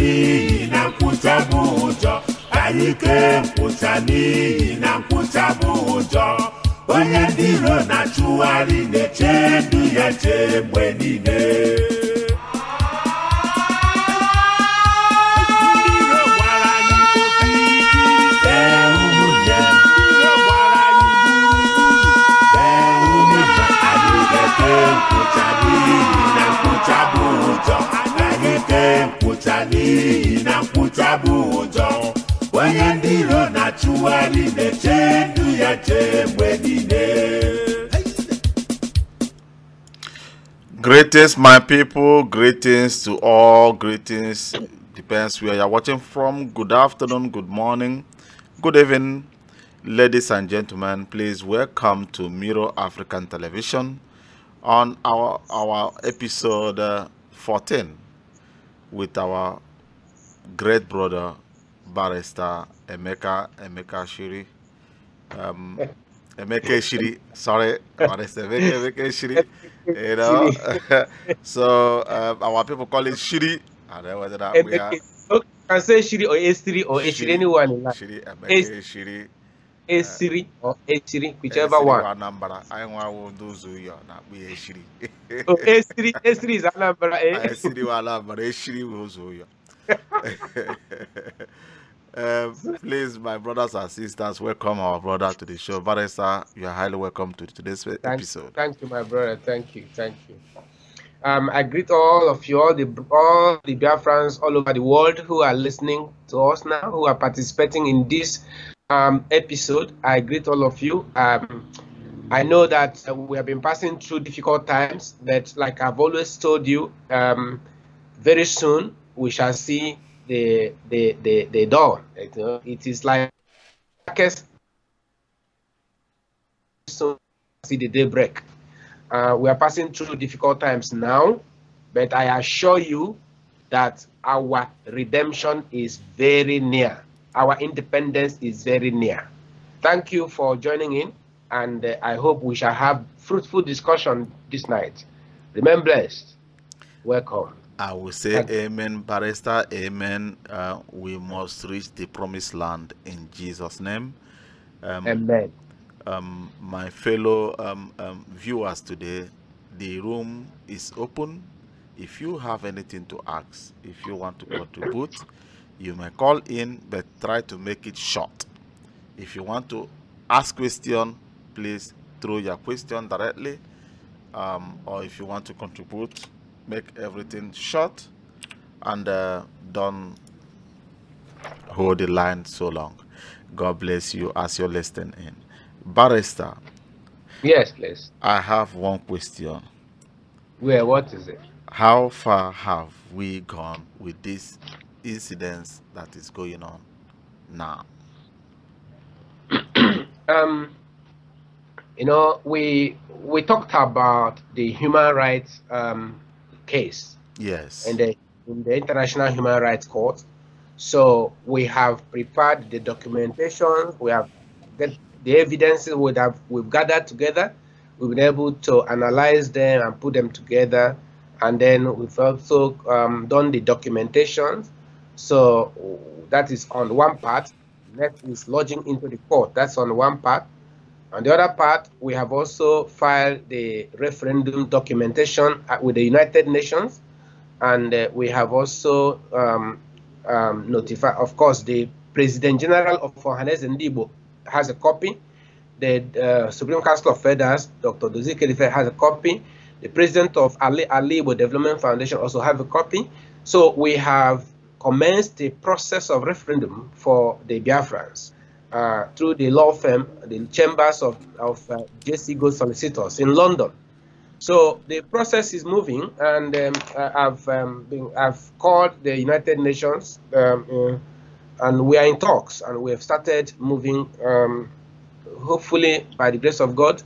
n'ihi na nkwụcha bụ ụjọ. Anyị ke nkwụcha n'ihi na nkwụcha bụ ụjọ. Onye ndị iro na-achụgharị na-eche ndụ ya chee mgbe niile. Onye ndị iro na-achụgharị na-eche ndụ ya chee mgbe niile. Greetings, my people. Greetings to all. Greetings depends where you're watching from. Good afternoon, good morning, good evening, ladies and gentlemen. Please welcome to Mirror African Television on our episode 14 with our great brother Barrister Emeka Emekesiri. Emekesiri, sorry, Barrister Emekesiri. You know, so our people call it Shiri. I don't know whether that we are. You can say Shiri or Esiri or Eshiri, anyone. Shiri, Emekesiri. Esiri or Eshiri, whichever one. I want to do you not be Eshiri. Oh, Esiri is Anambra. Esiri Anambra. Eshiri was you. Please, my brothers and sisters, welcome our brother to the show. Barrister, you are highly welcome to today's episode. Thank you, my brother. Thank you. I greet all of you, all the Biafrans all over the world who are listening to us now, who are participating in this episode. I greet all of you. I know that we have been passing through difficult times, but like I've always told you, very soon we shall see the dawn. It is like so see the daybreak. We are passing through difficult times now, but I assure you that our redemption is very near. Our independence is very near. Thank you for joining in, and I hope we shall have fruitful discussion this night. Remain blessed. Welcome. I will say amen, Barrister, amen. We must reach the promised land in Jesus' name. Amen. My fellow viewers today, the room is open. If you have anything to ask, if you want to contribute, you may call in, but try to make it short. If you want to ask question, please throw your question directly, or if you want to contribute, make everything short, and don't hold the line so long. God bless you as you're listening in. Barrister. Yes, please. I have one question. Well, what is it? How far have we gone with this incident that is going on now? You know, we talked about the human rights case. Yes. In the International Human Rights Court. So we have prepared the documentation. We have the evidences we've gathered together. We've been able to analyze them and put them together, and then we've also done the documentation. So that is on one part. Next is lodging into the court. That's on one part. On the other part, we have also filed the referendum documentation with the United Nations, and we have also notified, of course, the President General of Ohanes Ndibo has a copy. The Supreme Council of Elders, Dr. Dozie Kelife, has a copy. The President of Alibo Development Foundation also have a copy. So we have commenced the process of referendum for the Biafrans through the law firm, the chambers of J.C. Gold Solicitors in London. So the process is moving, and I've called the United Nations, and we are in talks, and we have started moving. Hopefully, by the grace of God,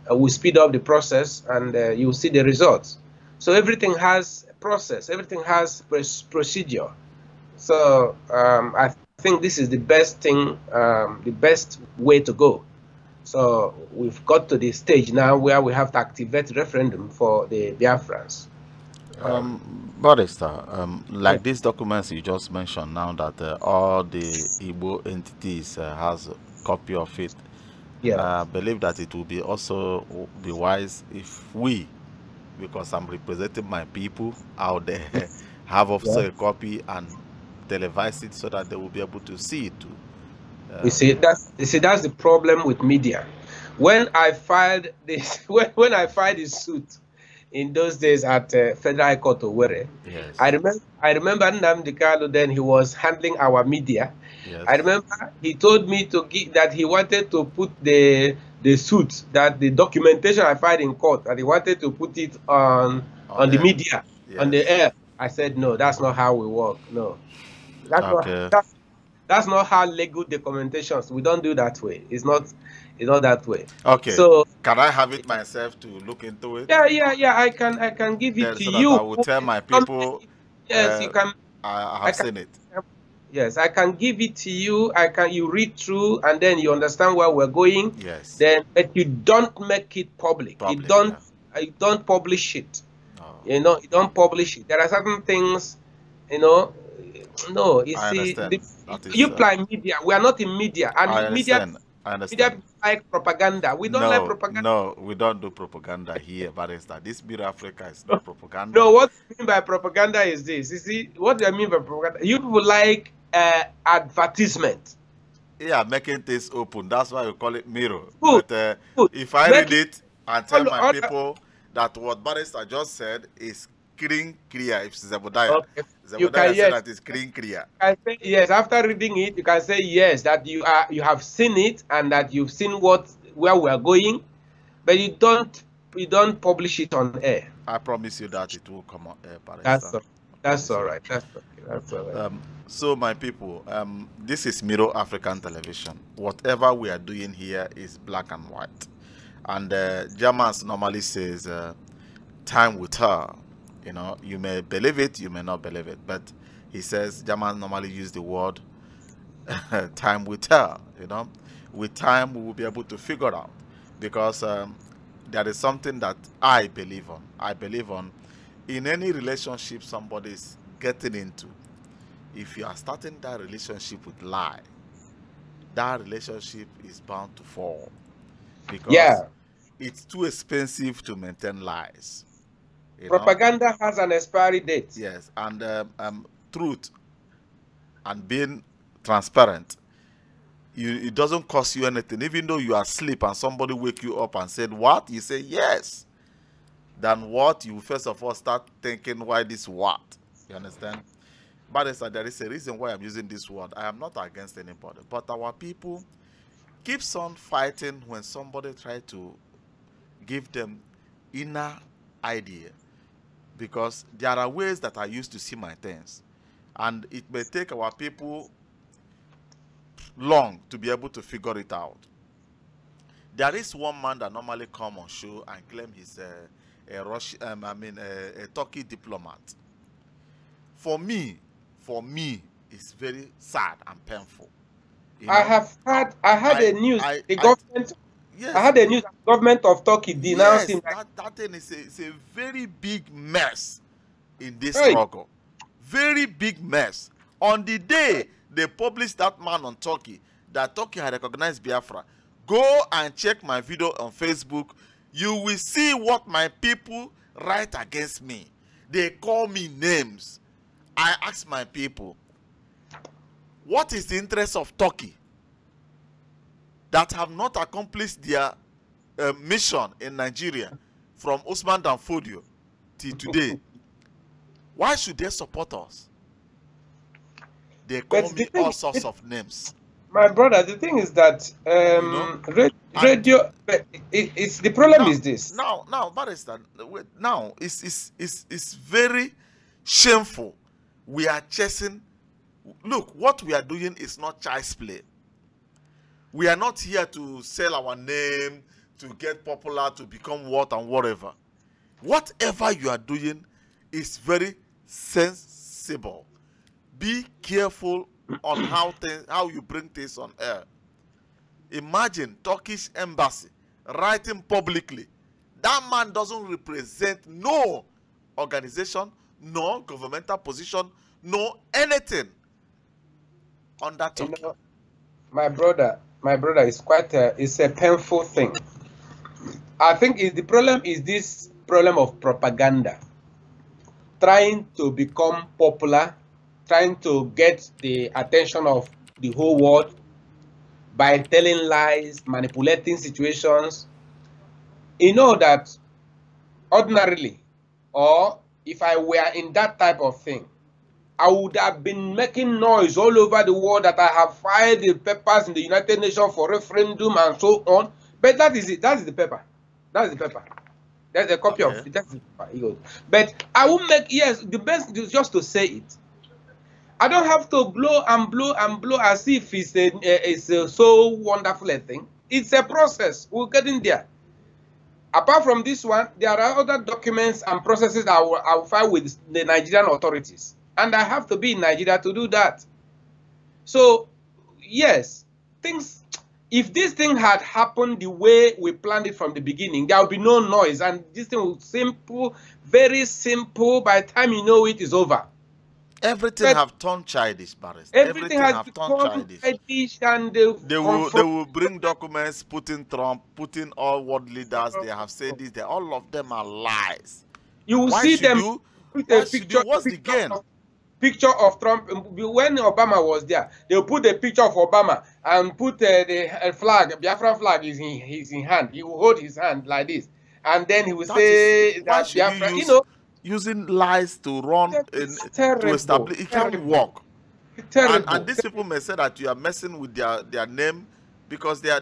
we'll speed up the process, and you'll see the results. So everything has a process, everything has procedure. So I think this is the best thing, the best way to go. So we've got to the stage now where we have to activate referendum for the Biafrans. Barrister, like these documents you just mentioned now that all the Igbo entities has a copy of it, Yeah. I believe that it will be also be wise if we, because I'm representing my people out there, have also a copy and televise it so that they will be able to see it too. You see, that's the problem with media. When I filed this, when I filed this suit in those days at Federal High Court Owerri, Yes. I remember Nnamdi Kanu then he was handling our media. Yes. I remember he told me to give that he wanted to put the suit, that the documentation I filed in court, that he wanted to put it on the media, on the air. I said no, that's not how we work. No, that's not how legal documentations. We don't do that way. It's not that way. Okay. So can I have it myself to look into it? Yeah. I can give it to so you. That I will tell my people. Yes, you can. I have seen it. Yes, I can give it to you. You read through and then you understand where we're going. Yes. Then, but you don't make it public. You don't publish it. You know, you don't publish it. There are certain things, you know. No, you see, you play media. We are not in media, and media. I understand. Media like propaganda. We don't like propaganda. No, we don't do propaganda here, Barrister. This Biafra is not propaganda. No, what I mean by propaganda is this. You see, what do I mean by propaganda? You people like advertisement. Yeah, making things open. That's why we call it mirror. Good. But if I read it and tell my people that what Barrister just said is clean, clear, if Zebediah. Okay. Zebediah said that is clean, clear. I say yes. After reading it, you can say yes, that you have seen it and that you've seen where we are going, but you don't publish it on air. I promise you that it will come on air, Barrister. That's all right. That's okay. That's all right. So my people, this is Mirror African Television. Whatever we are doing here is black and white, and Germans normally says, "Time will tell." You know, you may believe it, you may not believe it, but he says Germans normally use the word time will tell. You know, with time we will be able to figure out, because there is something that I believe on. I believe on in any relationship somebody is getting into. If you are starting that relationship with lie, that relationship is bound to fall, because it's too expensive to maintain lies. Propaganda has an expiry date. Yes, and truth and being transparent, it doesn't cost you anything. Even though you are asleep and somebody wake you up and said, "What?" You say, "Yes." Then what? You first of all start thinking, why this what? You understand? But there is a reason why I'm using this word. I am not against anybody, but our people keeps on fighting when somebody try to give them inner idea. Because there are ways that I used to see my things, and it may take our people long to be able to figure it out. There is one man that normally come on show and claim he's a Turkey diplomat. For me, it's very sad and painful. You know? I had a news. The government. Yes. I had a news. The government of Turkey denouncing that thing is a very big mess in this struggle. Very big mess. On the day they published that man on Turkey, that Turkey had recognized Biafra, go and check my video on Facebook. You will see what my people write against me. They call me names. I ask my people, what is the interest of Turkey that have not accomplished their mission in Nigeria from Osman Dan Fodio till today? Why should they support us? They call me all sorts of names. My brother, the thing is that radio. It's the problem is this. Now, Barrister, now it's very shameful. We are chasing. Look, what we are doing is not child's play. We are not here to sell our name, to get popular, to become what and whatever. Whatever you are doing is very sensible. Be careful on how you bring things on air. Imagine Turkish embassy writing publicly. That man doesn't represent no organization, no governmental position, no anything on that You talking. know, my brother, is quite it's a painful thing. I think the problem is this problem of propaganda, trying to become popular, trying to get the attention of the whole world by telling lies, manipulating situations. You know that ordinarily, or if I were in that type of thing, I would have been making noise all over the world that I have filed the papers in the United Nations for referendum and so on. But that is it. That is the paper. That is the paper. That's a copy of it. That's the paper. But I will make, yes, the best is just to say it. I don't have to blow and blow and blow as if it's a so wonderful a thing. It's a process. We're getting there. Apart from this one, there are other documents and processes that I will file with the Nigerian authorities. And I have to be in Nigeria to do that. So, yes, if this thing had happened the way we planned it from the beginning, there would be no noise. And this thing will be simple, very simple. By the time you know it, is over. Everything have turned childish, barrister. Everything has become childish, and they will bring documents, putting Trump, putting all world leaders. They have said this. All of them are lies. You will see them put a picture. What's the gain? Picture of Trump. When Obama was there, they'll put a picture of Obama and put the flag, Biafra flag is in hand. He will hold his hand like this, and then he will say that Biafra, using lies to run to establish, it can't work. And these people may say that you are messing with their name because they are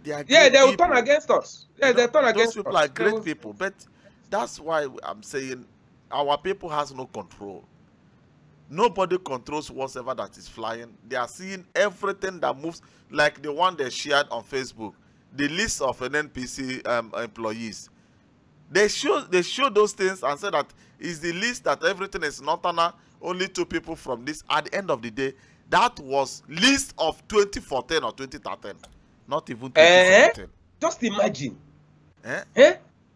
yeah, they will turn against us. Yeah, they turn against us. Those people are great people, but that's why I'm saying our people has no control. Nobody controls whatever that is flying. They are seeing everything that moves, like the one they shared on Facebook, the list of NNPC employees. They show those things and say that is the list that everything is not only 2 people from this. At the end of the day, that was list of 2014 or 2013, not even 2017. Just imagine.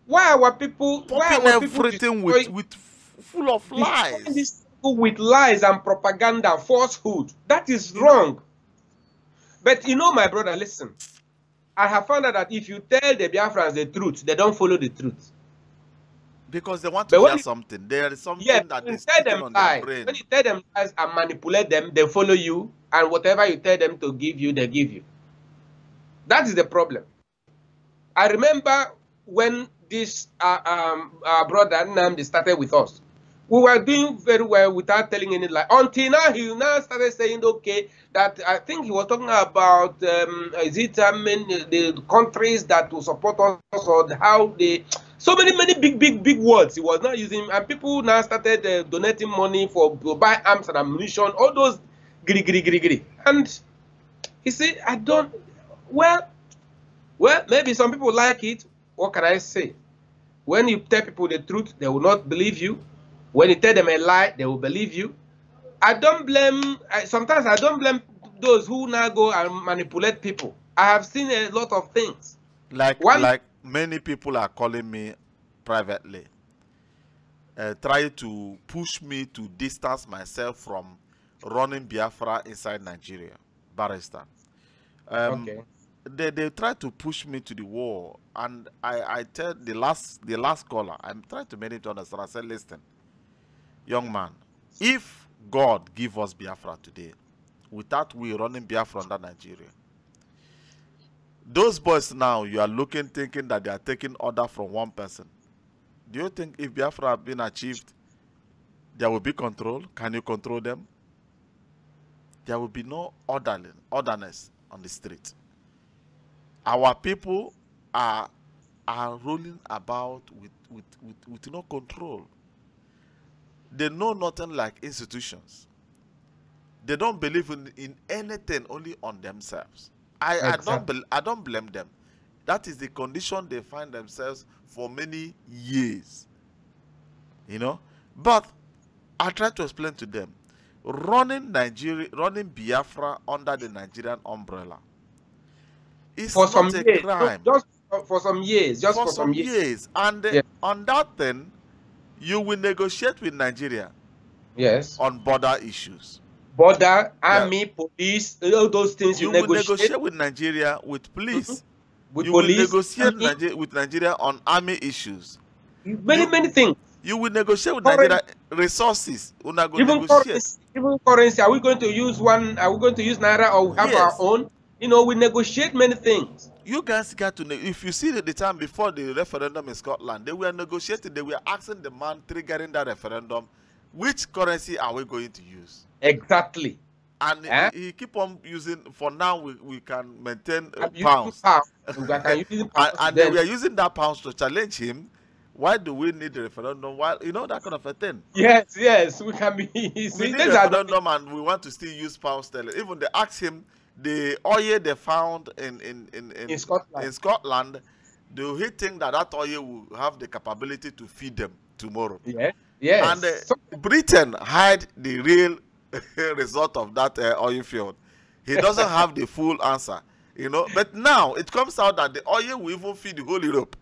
Why our people? Why our everything with full of lies? With lies and propaganda, falsehood. That is wrong. But you know, my brother, listen. I have found out that if you tell the Biafrans the truth, they don't follow the truth. Because they want to hear something. There is something that is sticking on their brain. When you tell them lies and manipulate them, they follow you. And whatever you tell them to give you, they give you. That is the problem. I remember when this brother Nnamdi started with us. We were doing very well without telling any lie. Until now, he now started saying, okay, that I think he was talking about, is it the countries that will support us, or how they, so many big words he was not using. And people now started donating money to buy arms and ammunition, all those giri. And he said, I don't, well, maybe some people like it. What can I say? When you tell people the truth, they will not believe you. When you tell them a lie, they will believe you. I don't blame, sometimes I don't blame those who now go and manipulate people. I have seen a lot of things. Like many people are calling me privately, trying to push me to distance myself from running Biafra inside Nigeria, barrister. Okay. They try to push me to the wall, and I tell the last caller, I'm trying to make it understand. I said, listen, young man, if God give us Biafra today, without we running Biafra under Nigeria, those boys now, you are looking, thinking that they are taking order from one person. Do you think if Biafra have been achieved, there will be control? Can you control them? There will be no orderness on the street. Our people are rolling about with no control. They know nothing like institutions. They don't believe in anything, only on themselves. I don't blame them. That is the condition they find themselves for many years. You know? But I try to explain to them, running Biafra under the Nigerian umbrella is not a crime. Just for some years. And on that thing, You will negotiate with Nigeria. Yes. On border issues. Border, army, police, all those things you will negotiate with Nigeria with police. With you police, will negotiate with Nigeria on army issues. Many things. You will negotiate with Nigeria resources. Even currency. Are we going to use one? Are we going to use Naira or we have our own? You know, we negotiate many things. You guys got to know. If you see the time before the referendum in Scotland, they were negotiating. They were asking the man triggering that referendum, which currency are we going to use? Exactly. And he keep on using. For now, we can maintain pounds. And they were using that pounds to challenge him. Why do we need the referendum? Why, you know, that kind of a thing. Yes, we can be. We need a referendum, and we want to still use pound sterling. Even they asked him the oil they found in Scotland. Do he think that oil will have the capability to feed them tomorrow? Yes. And Britain had the real result of that oil field. He doesn't have the full answer, you know. But now it comes out that the oil will even feed the whole Europe.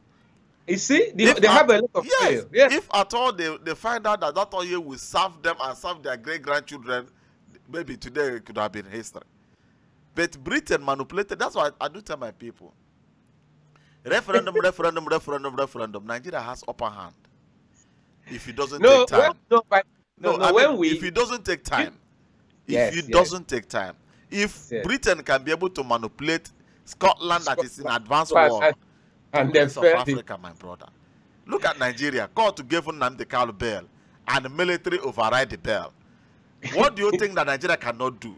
You see, they have a lot of oil. Yes. If at all they find out that oil will serve them and serve their great-grandchildren, maybe today it could have been history. But Britain manipulated. That's why I do tell my people. Referendum. Nigeria has upper hand. If it doesn't take time. If it doesn't take time. If Britain can be able to manipulate Scotland that is in advanced war. And the South Africa, my brother. Look at Nigeria. Call to give Nnamdi Kanu bail, and the military override the bail. What do you think that Nigeria cannot do?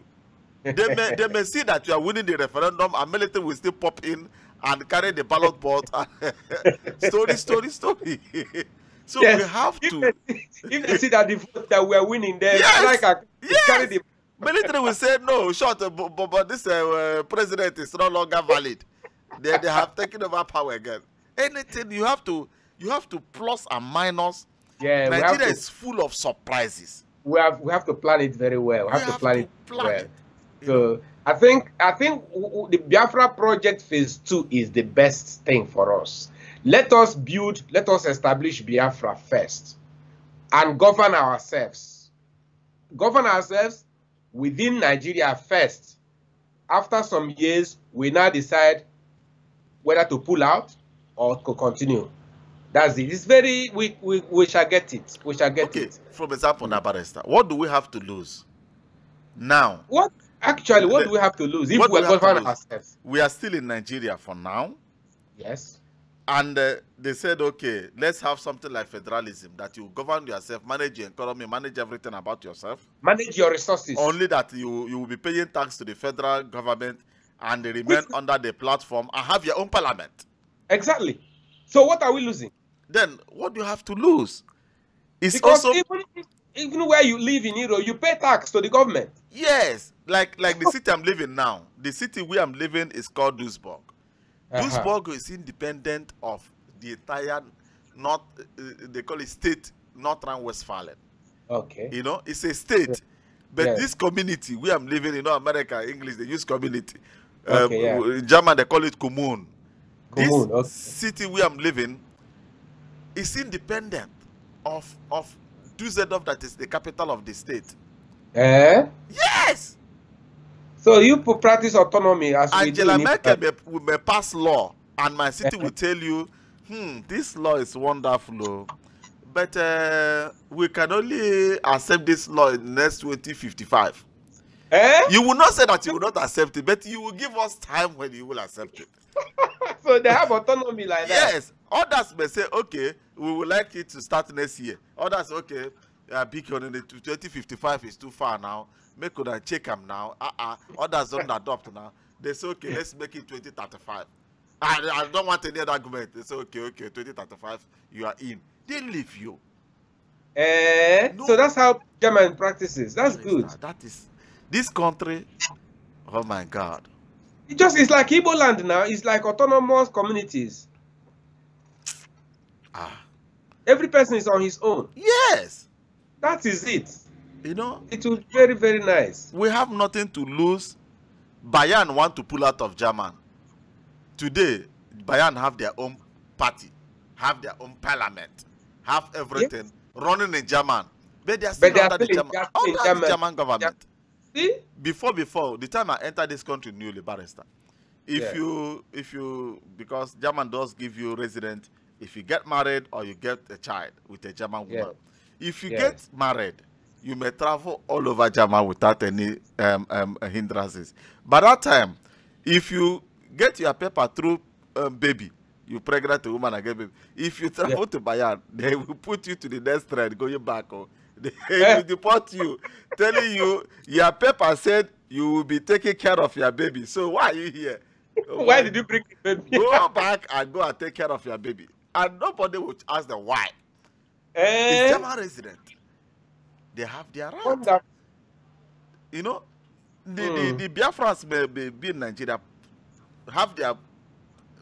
They may see that you are winning the referendum, and military will still pop in and carry the ballot board. Story. So we have to. If they see that the vote that we are winning, then carry the military will say no. Short, but this president is no longer valid. They have taken over power again. Anything you have to plus and minus. Yeah, Nigeria is full of surprises. We have to plan it very well. We have to plan it well. So I think the Biafra project phase 2 is the best thing for us. Let us establish Biafra first and govern ourselves. Govern ourselves within Nigeria first. After some years, we now decide whether to pull out or to continue. That's it. It's very, we shall get it. We shall get it. For example, now, Barrister, what do we have to lose now? What do we have to lose if we govern ourselves? We are still in Nigeria for now. Yes. And they said, okay, let's have something like federalism, that you govern yourself, manage your economy, manage everything about yourself. Manage your resources. Only that you will be paying tax to the federal government, and they remain under the platform and have your own parliament. Exactly. So what are we losing? Then what do you have to lose? It's because also even where you live in Europe, you pay tax to the government. Yes, like the city I'm living now. The city where I'm living is called Duisburg. Duisburg is independent of the entire North. They call it state North Rhine-Westphalia. Okay. You know, it's a state, but this community where I'm living, you know, America, English, they use community. German, they call it Kommune. This city where I'm living is independent of Düsseldorf, that is the capital of the state. Yes. So you practice autonomy as Angela Merkel may pass law, and my city will tell you, this law is wonderful, but we can only accept this law in the next 2055. You will not say that you will not accept it, but you will give us time when you will accept it. So they have autonomy like that. Yes. Others may say, okay, we would like it to start next year. Others, okay, big on the 2055 is too far now. Make it check them now. Others don't adopt now. They say, okay, let's make it 2035. I don't want any other argument. They say, okay, 2035, you are in. They leave you. No. So that's how German practices. That's good. That is this country. Oh my God. It's like Igbo land now. It's like autonomous communities. Every person is on his own. Yes. That is it. You know, it will be very, very nice. We have nothing to lose. Bayern want to pull out of German. Today, Bayern have their own party, have their own parliament, have everything. running in German. But they are still under the German government. See? Before, the time I entered this country newly, barrister, if you, because German does give you resident, if you get married or you get a child with a German woman, if you get married, you may travel all over Germany without any hindrances. By that time, if you get your paper through baby, you pregnant a woman and get baby. If you travel to Bayern, they will put you to the next thread, going back. Oh, they will deport you, telling you your paper said you will be taking care of your baby. So why are you here? Why did you bring the baby? Go back and go and take care of your baby. And nobody will ask them why. It's German resident. They have their right. You know, the Biafrans may be in Nigeria, have their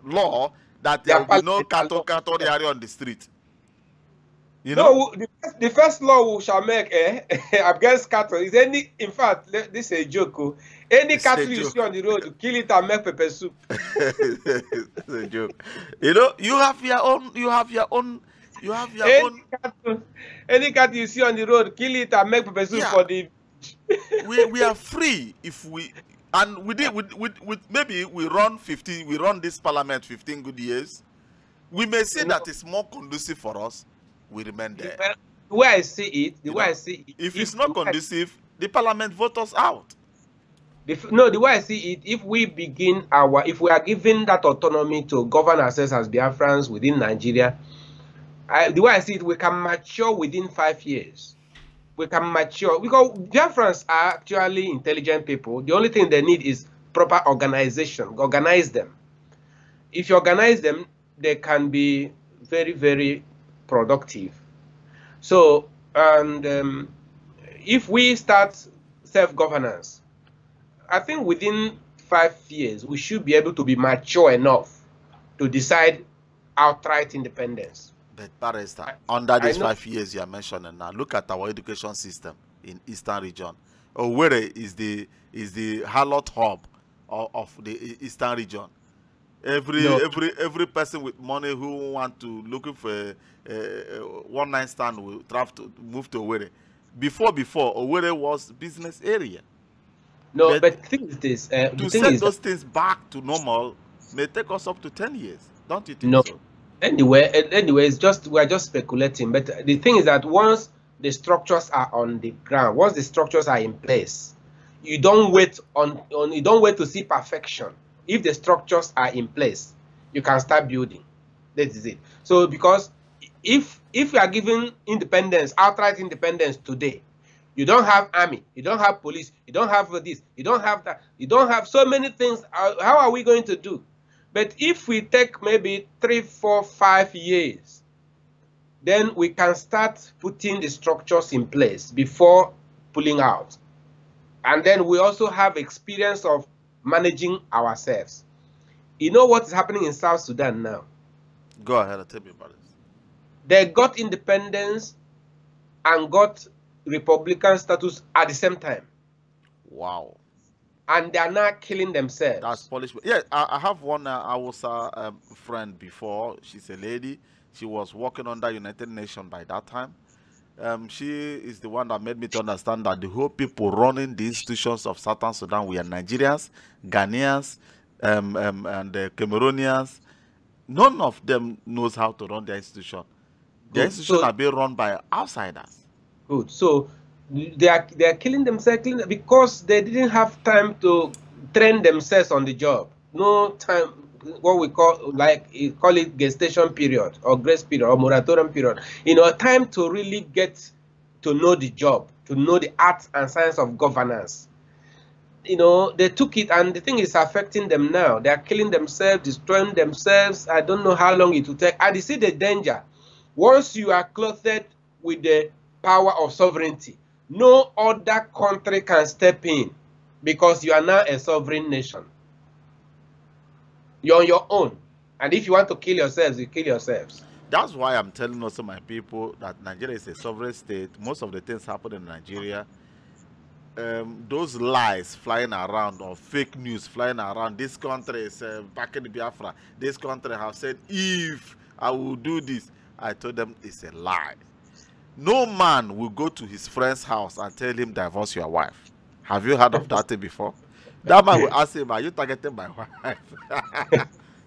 law that there will be no cattle area on the street. You know, the first law we shall make against cattle is any. In fact, this is a joke. Any cattle you see on the road, you kill it and make pepper soup. It's a joke. You know, you have your own. You have your own. You have your own. Any cattle you see on the road, kill it and make pepper soup for the. we are free if we. And we did with maybe we run this parliament 15 good years. We may say that it's more conducive for us. We remain there. The way I see it, if it's not conducive, the parliament vote us out. The way I see it, if we are given that autonomy to govern ourselves as Biafrans within Nigeria, the way I see it, we can mature within 5 years. We can mature because Biafrans are actually intelligent people. The only thing they need is proper organization. Organize them. If you organize them, they can be very, very productive. So, and if we start self-governance, I think within 5 years we should be able to be mature enough to decide outright independence. But barrister, under these 5 years you are mentioning now, look at our education system in Eastern region. Owerri is the harlot hub of the Eastern region. Every person with money who want to looking for a one-night stand will travel to move to Owerri. Before Owerri was business area. No, but the thing is this: to set those things back to normal may take us up to 10 years. Don't you think so? Anyway, it's we are just speculating. But the thing is that once the structures are on the ground, once the structures are in place, you don't wait to see perfection. If the structures are in place, you can start building. That is it. So because if you are given independence, outright independence today, you don't have army, you don't have police, you don't have this, you don't have that, you don't have so many things. How are we going to do? But if we take maybe 3, 4, 5 years, then we can start putting the structures in place before pulling out. And then we also have experience of managing ourselves. You know what is happening in South Sudan now? Go ahead and tell me about it. They got independence and got Republican status at the same time. Wow. And they are now killing themselves. That's punishment. Yeah, I have one Hausa friend before. She's a lady. She was working under United Nations by that time. She is the one that made me to understand that the whole people running the institutions of Southern Sudan were Nigerians, Ghanaians, and Cameroonians. None of them knows how to run their institution. The institutions are being run by outsiders. Good. So they are killing themselves because they didn't have time to train themselves on the job. No time, what we call it gestation period or grace period or moratorium period. You know, time to really get to know the job, to know the art and science of governance. You know, they took it, and the thing is affecting them now. They are killing themselves, destroying themselves. I don't know how long it will take. And you see the danger. Once you are clothed with the power of sovereignty, no other country can step in because you are now a sovereign nation. You're on your own. And if you want to kill yourselves, you kill yourselves. That's why I'm telling also my people that Nigeria is a sovereign state. Most of the things happen in Nigeria. Those lies flying around or fake news flying around, this country is back in Biafra. This country have said, if I will do this, I told them it's a lie. No man will go to his friend's house and tell him divorce your wife. Have you heard of that thing before? That man will ask him, are you targeting my wife?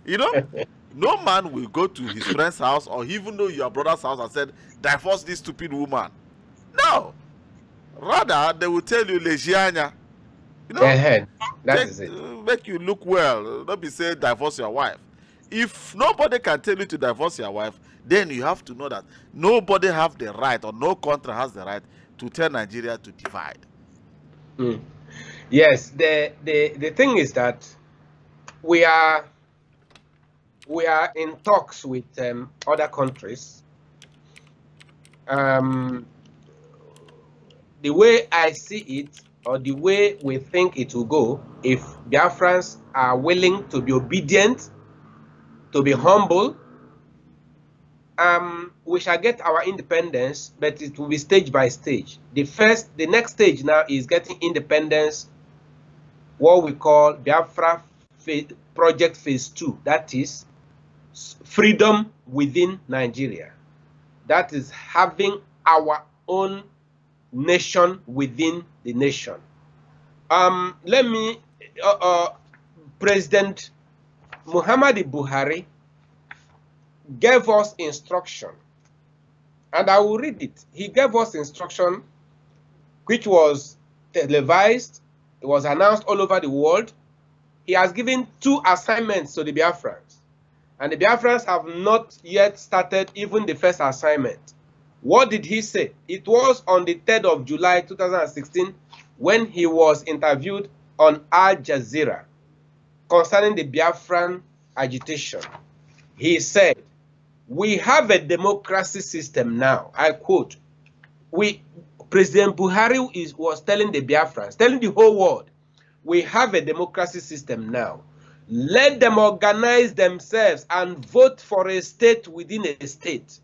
You know, no man will go to his friend's house or even though your brother's house and said, divorce this stupid woman. No. Rather, they will tell you, Legiania. You know, that is it. Make you look well. Don't be saying divorce your wife. If nobody can tell you to divorce your wife, then you have to know that nobody have the right or no country has the right to tell Nigeria to divide. Yes, the thing is that we are in talks with other countries. The way I see it, or the way we think it will go, if Biafrans are willing to be obedient, to be humble, we shall get our independence, but it will be stage by stage. The next stage now is getting independence, what we call Biafra Project Phase 2. That is freedom within Nigeria. That is having our own nation within the nation. President Muhammadu Buhari gave us instruction, and I will read it. He gave us instruction which was televised. It was announced all over the world. He has given 2 assignments to the Biafrans, and the Biafrans have not yet started even the first assignment. What did he say? It was on the 3rd of July 2016 when he was interviewed on Al Jazeera concerning the Biafran agitation. He said, "We have a democracy system now." I quote, President Buhari was telling the Biafrans, telling the whole world, we have a democracy system now. Let them organize themselves and vote for a state within a state.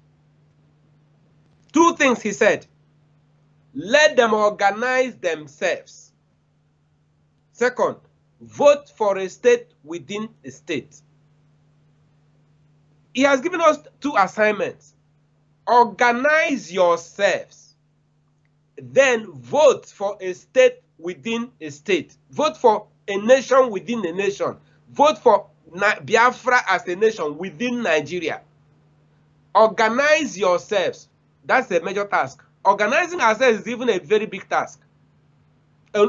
2 things he said. Let them organize themselves. Second, vote for a state within a state. He has given us 2 assignments. Organize yourselves. Then vote for a state within a state. Vote for a nation within a nation. Vote for Biafra as a nation within Nigeria. Organize yourselves. That's a major task. Organizing ourselves is even a very big task. Yeah,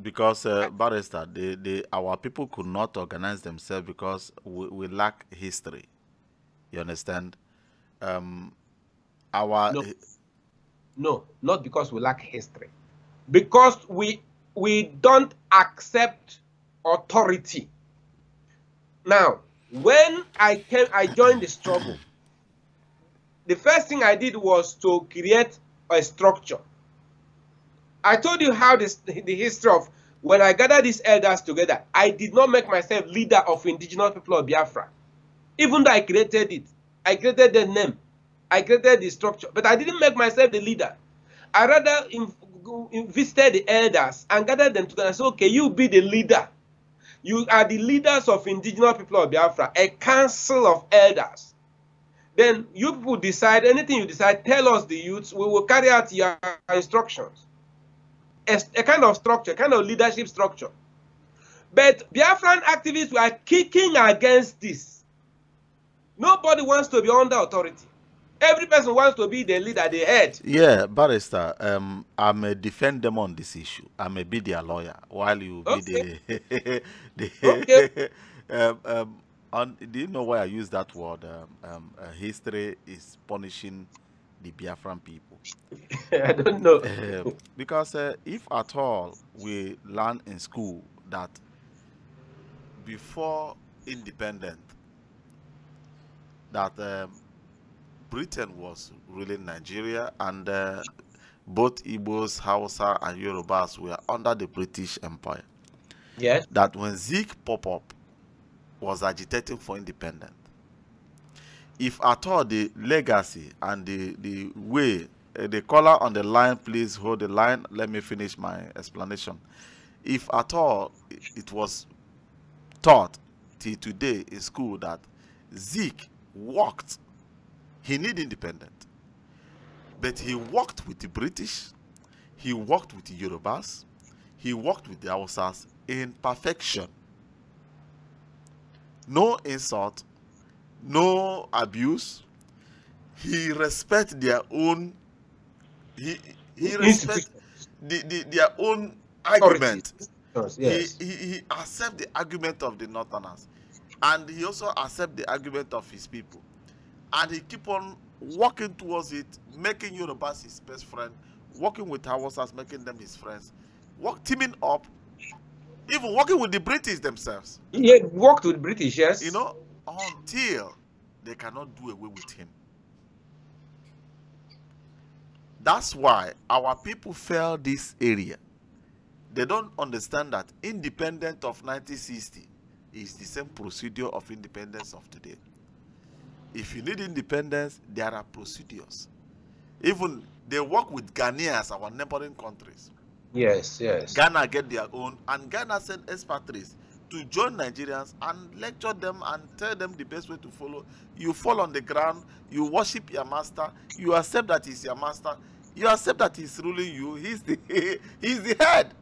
because Barrister, our people could not organize themselves because we lack history. You understand? No, not because we lack history. Because we don't accept authority. Now, when I joined the struggle, the first thing I did was to create a structure. I told you how the history of when I gathered these elders together, I did not make myself leader of indigenous people of Biafra. Even though I created it, I created the name, I created the structure, but I didn't make myself the leader. I rather visited the elders and gathered them together and said, okay, you be the leader. You are the leaders of indigenous people of Biafra, a council of elders. Then you people decide, anything you decide, tell us the youths, we will carry out your instructions. A kind of structure, kind of leadership structure. But Biafran activists were kicking against this. Nobody wants to be under authority. Every person wants to be the leader, the head. Yeah, Barrister, I may defend them on this issue. I may be their lawyer while you be the Okay. do you know why I use that word? History is punishing the Biafran people. I don't know. Because if at all we learn in school that before independence, that Britain was ruling Nigeria, and both Igbos, Hausa, and Yorubas were under the British Empire. Yes. That when Zeke Pop-Up was agitating for independence, if at all the legacy and the way, the caller on the line, please hold the line, let me finish my explanation. If at all it was taught till today in school that Zeke worked. He needed independence. But he worked with the British. He worked with the Yorubas. He worked with the Hausas in perfection. No insult, no abuse. He respects their own. He respects their own argument. Yes. He accepts the argument of the Northerners, and he also accepts the argument of his people, and he keep on working towards it, making Yorubas his best friend, working with Hausas, making them his friends, teaming up, even working with the British themselves. He worked with British, yes. You know, until they cannot do away with him. That's why our people fail this area. They don't understand that independence of 1960 is the same procedure of independence of today. If you need independence, there are procedures. Even they work with Ghanaians, our neighboring countries. Yes, yes. Ghana get their own, and Ghana send expatriates to join Nigerians and lecture them and tell them the best way to follow. You fall on the ground, you worship your master, you accept that he's your master, you accept that he's ruling you, he's the head.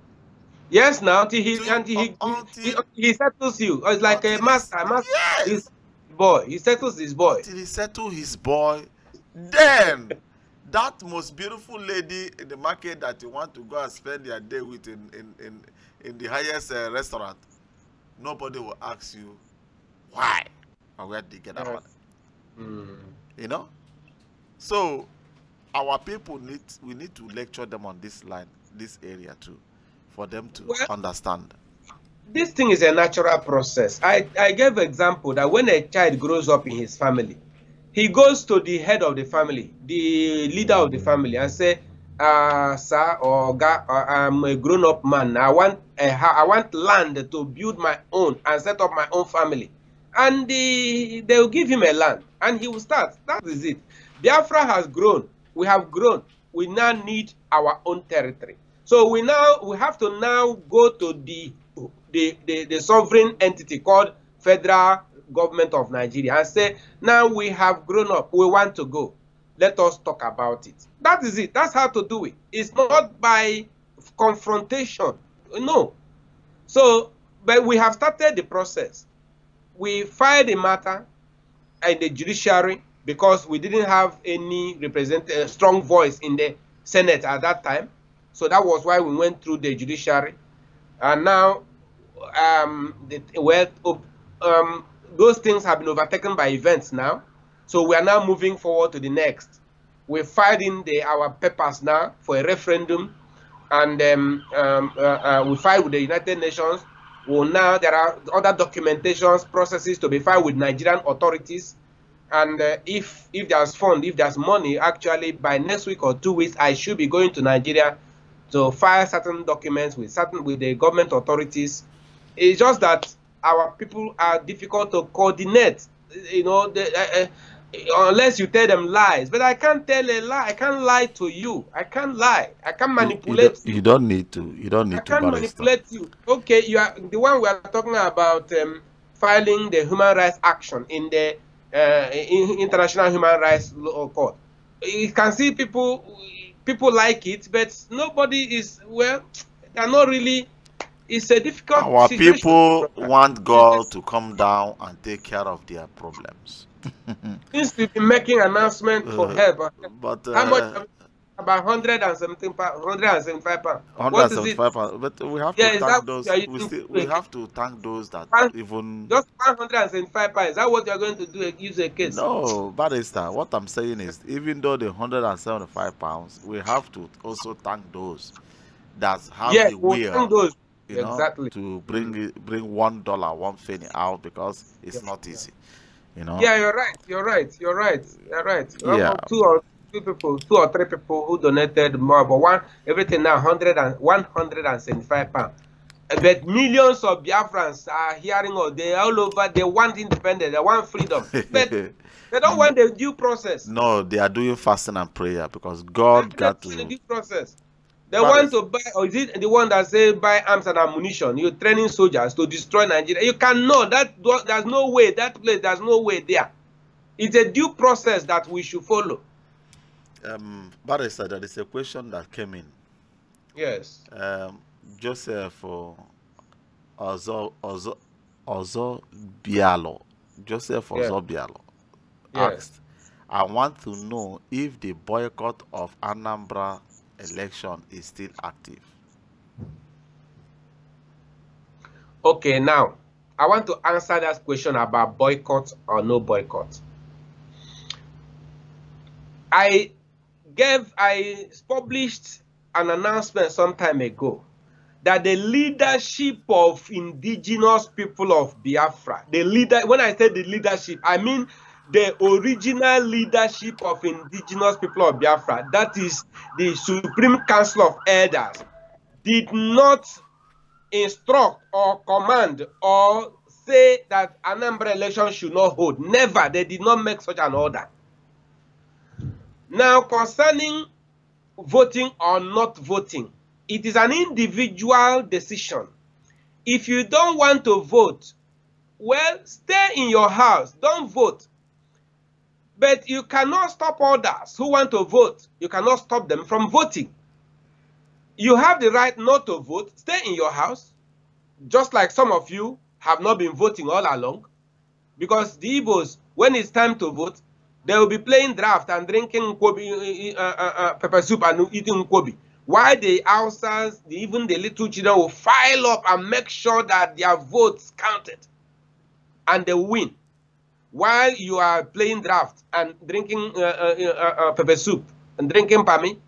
Yes, now until he settles you. It's like a master. Yes. His boy. He settles his boy. Until he settles his boy, then that most beautiful lady in the market that you want to go and spend your day with in the highest restaurant, nobody will ask you why or where did they get that money. You know? So our people we need to lecture them on this line, this area too, for them to understand. This thing is a natural process. I gave an example that when a child grows up in his family, he goes to the head of the family, the leader of the family, and say, sir or God, I'm a grown-up man. I want land to build my own and set up my own family. And they will give him a land, and he will start. That is it. Biafra has grown. We have grown. We now need our own territory. So we have to now go to the sovereign entity called Federal Government of Nigeria and say, now we have grown up, we want to go. Let us talk about it. That is it. That's how to do it. It's not by confrontation. No. So, but we have started the process. We filed a matter in the judiciary because we didn't have any strong voice in the Senate at that time. So that was why we went through the judiciary. And now those things have been overtaken by events now. So we are now moving forward to the next. We're filing our papers now for a referendum, and we filed with the United Nations. Well, now there are other documentations, processes to be filed with Nigerian authorities. And if there's fund, if there's money, actually by next week or 2 weeks, I should be going to Nigeria to file certain documents with the government authorities. It's just that our people are difficult to coordinate, you know, unless you tell them lies. But I can't tell a lie. I can't lie to you. I can't lie. I can't manipulate you. You don't need to. You don't need to. I can't manipulate you. Okay, you are the one we are talking about filing the human rights action in the International Human Rights Court. You can see people like it, but nobody is, well, they're not really. It's a difficult Our situation. people want God to come down and take care of their problems. Since we've been making announcement for help, but how much? About 175 pounds. 175 pounds. But we have to thank those. We have to thank those that even just 175 pounds. Is that what you're going to do? Use a case? No, barrister. What I'm saying is, even though the 175 pounds, we have to also thank those that have the will. Exactly. To bring $1, 1 penny out, because it's not easy, you know. Yeah, you're right. You're right. Yeah. Two or three people who donated more, but everything now 175 pounds. But millions of Biafrans are hearing, they all over. They want independence. They want freedom, but they don't want the due process. No, they are doing fasting and prayer because God got to. The due process. They want to buy, or is it the one that say buy arms and ammunition? You're training soldiers to destroy Nigeria. You cannot. There's no way. That place, there's no way there. It's a due process that we should follow. Barrister, there is a question that came in. Yes. Joseph Ozo Bialo. Joseph Ozo Bialo asked, I want to know if the boycott of Anambra election is still active. Okay, now I want to answer that question about boycott or no boycott. I published an announcement some time ago that the leadership of indigenous people of Biafra, when I say the leadership, I mean the original leadership of indigenous people of Biafra, that is the Supreme Council of Elders, did not instruct or command or say that Anambra election should not hold. Never. They did not make such an order. Now, concerning voting or not voting, it is an individual decision. If you don't want to vote, well, stay in your house. Don't vote. But you cannot stop others who want to vote. You cannot stop them from voting. You have the right not to vote. Stay in your house. Just like some of you have not been voting all along. Because the Igbos, when it's time to vote, they will be playing draft and drinking pepper soup and eating nkwobi. While the Hausas, even the little children, will file up and make sure that their votes counted. And they win. While you are playing draft and drinking pepper soup and drinking pami,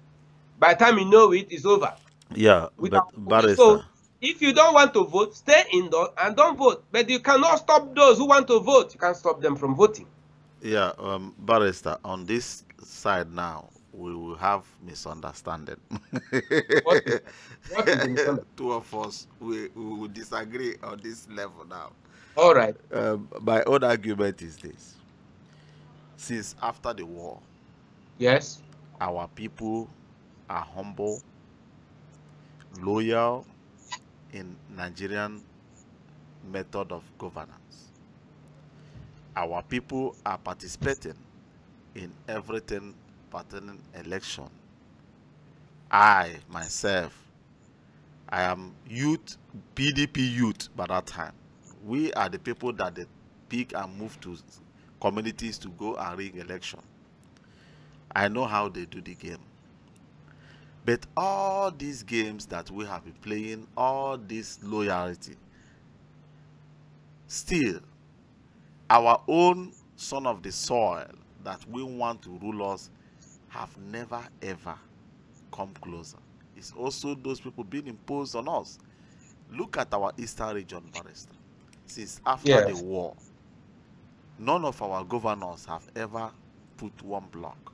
by the time you know it, it's over. Yeah, so if you don't want to vote, stay indoors and don't vote. But you cannot stop those who want to vote. You can't stop them from voting. Yeah, Barrister, on this side now, we will have misunderstanding. What is misunderstanding? Two of us, we will disagree on this level now. All right. My own argument is this. Since after the war, yes, our people are humble, loyal in Nigerian method of governance. Our people are participating in everything pertaining election. I, myself, I am youth, PDP youth by that time. We are the people that they pick and move to communities to go and rig election. I know how they do the game. But all these games that we have been playing, all this loyalty, still, our own son of the soil that we want to rule us have never ever come closer. It's also those people being imposed on us. Look at our eastern region, Barrister. Since after the war, none of our governors have ever put one block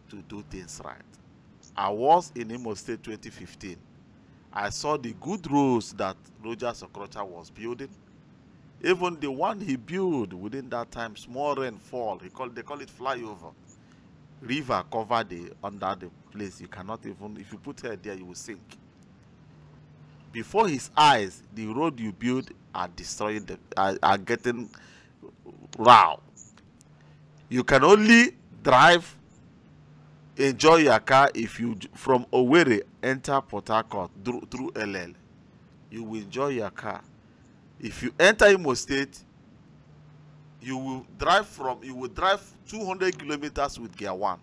to do things right. I was in Imo State 2015. I saw the good roads that Roger Sokrocha was building. Even the one he built within that time, small rainfall, they call it flyover. River covered under the place. You cannot even, if you put head there, you will sink. Before his eyes, the road you build are destroying are getting raw. You can only drive, enjoy your car if you from Owerri enter Port Harcourt through LL. You will enjoy your car. If you enter Imo State, you will drive 200 kilometers with gear 1.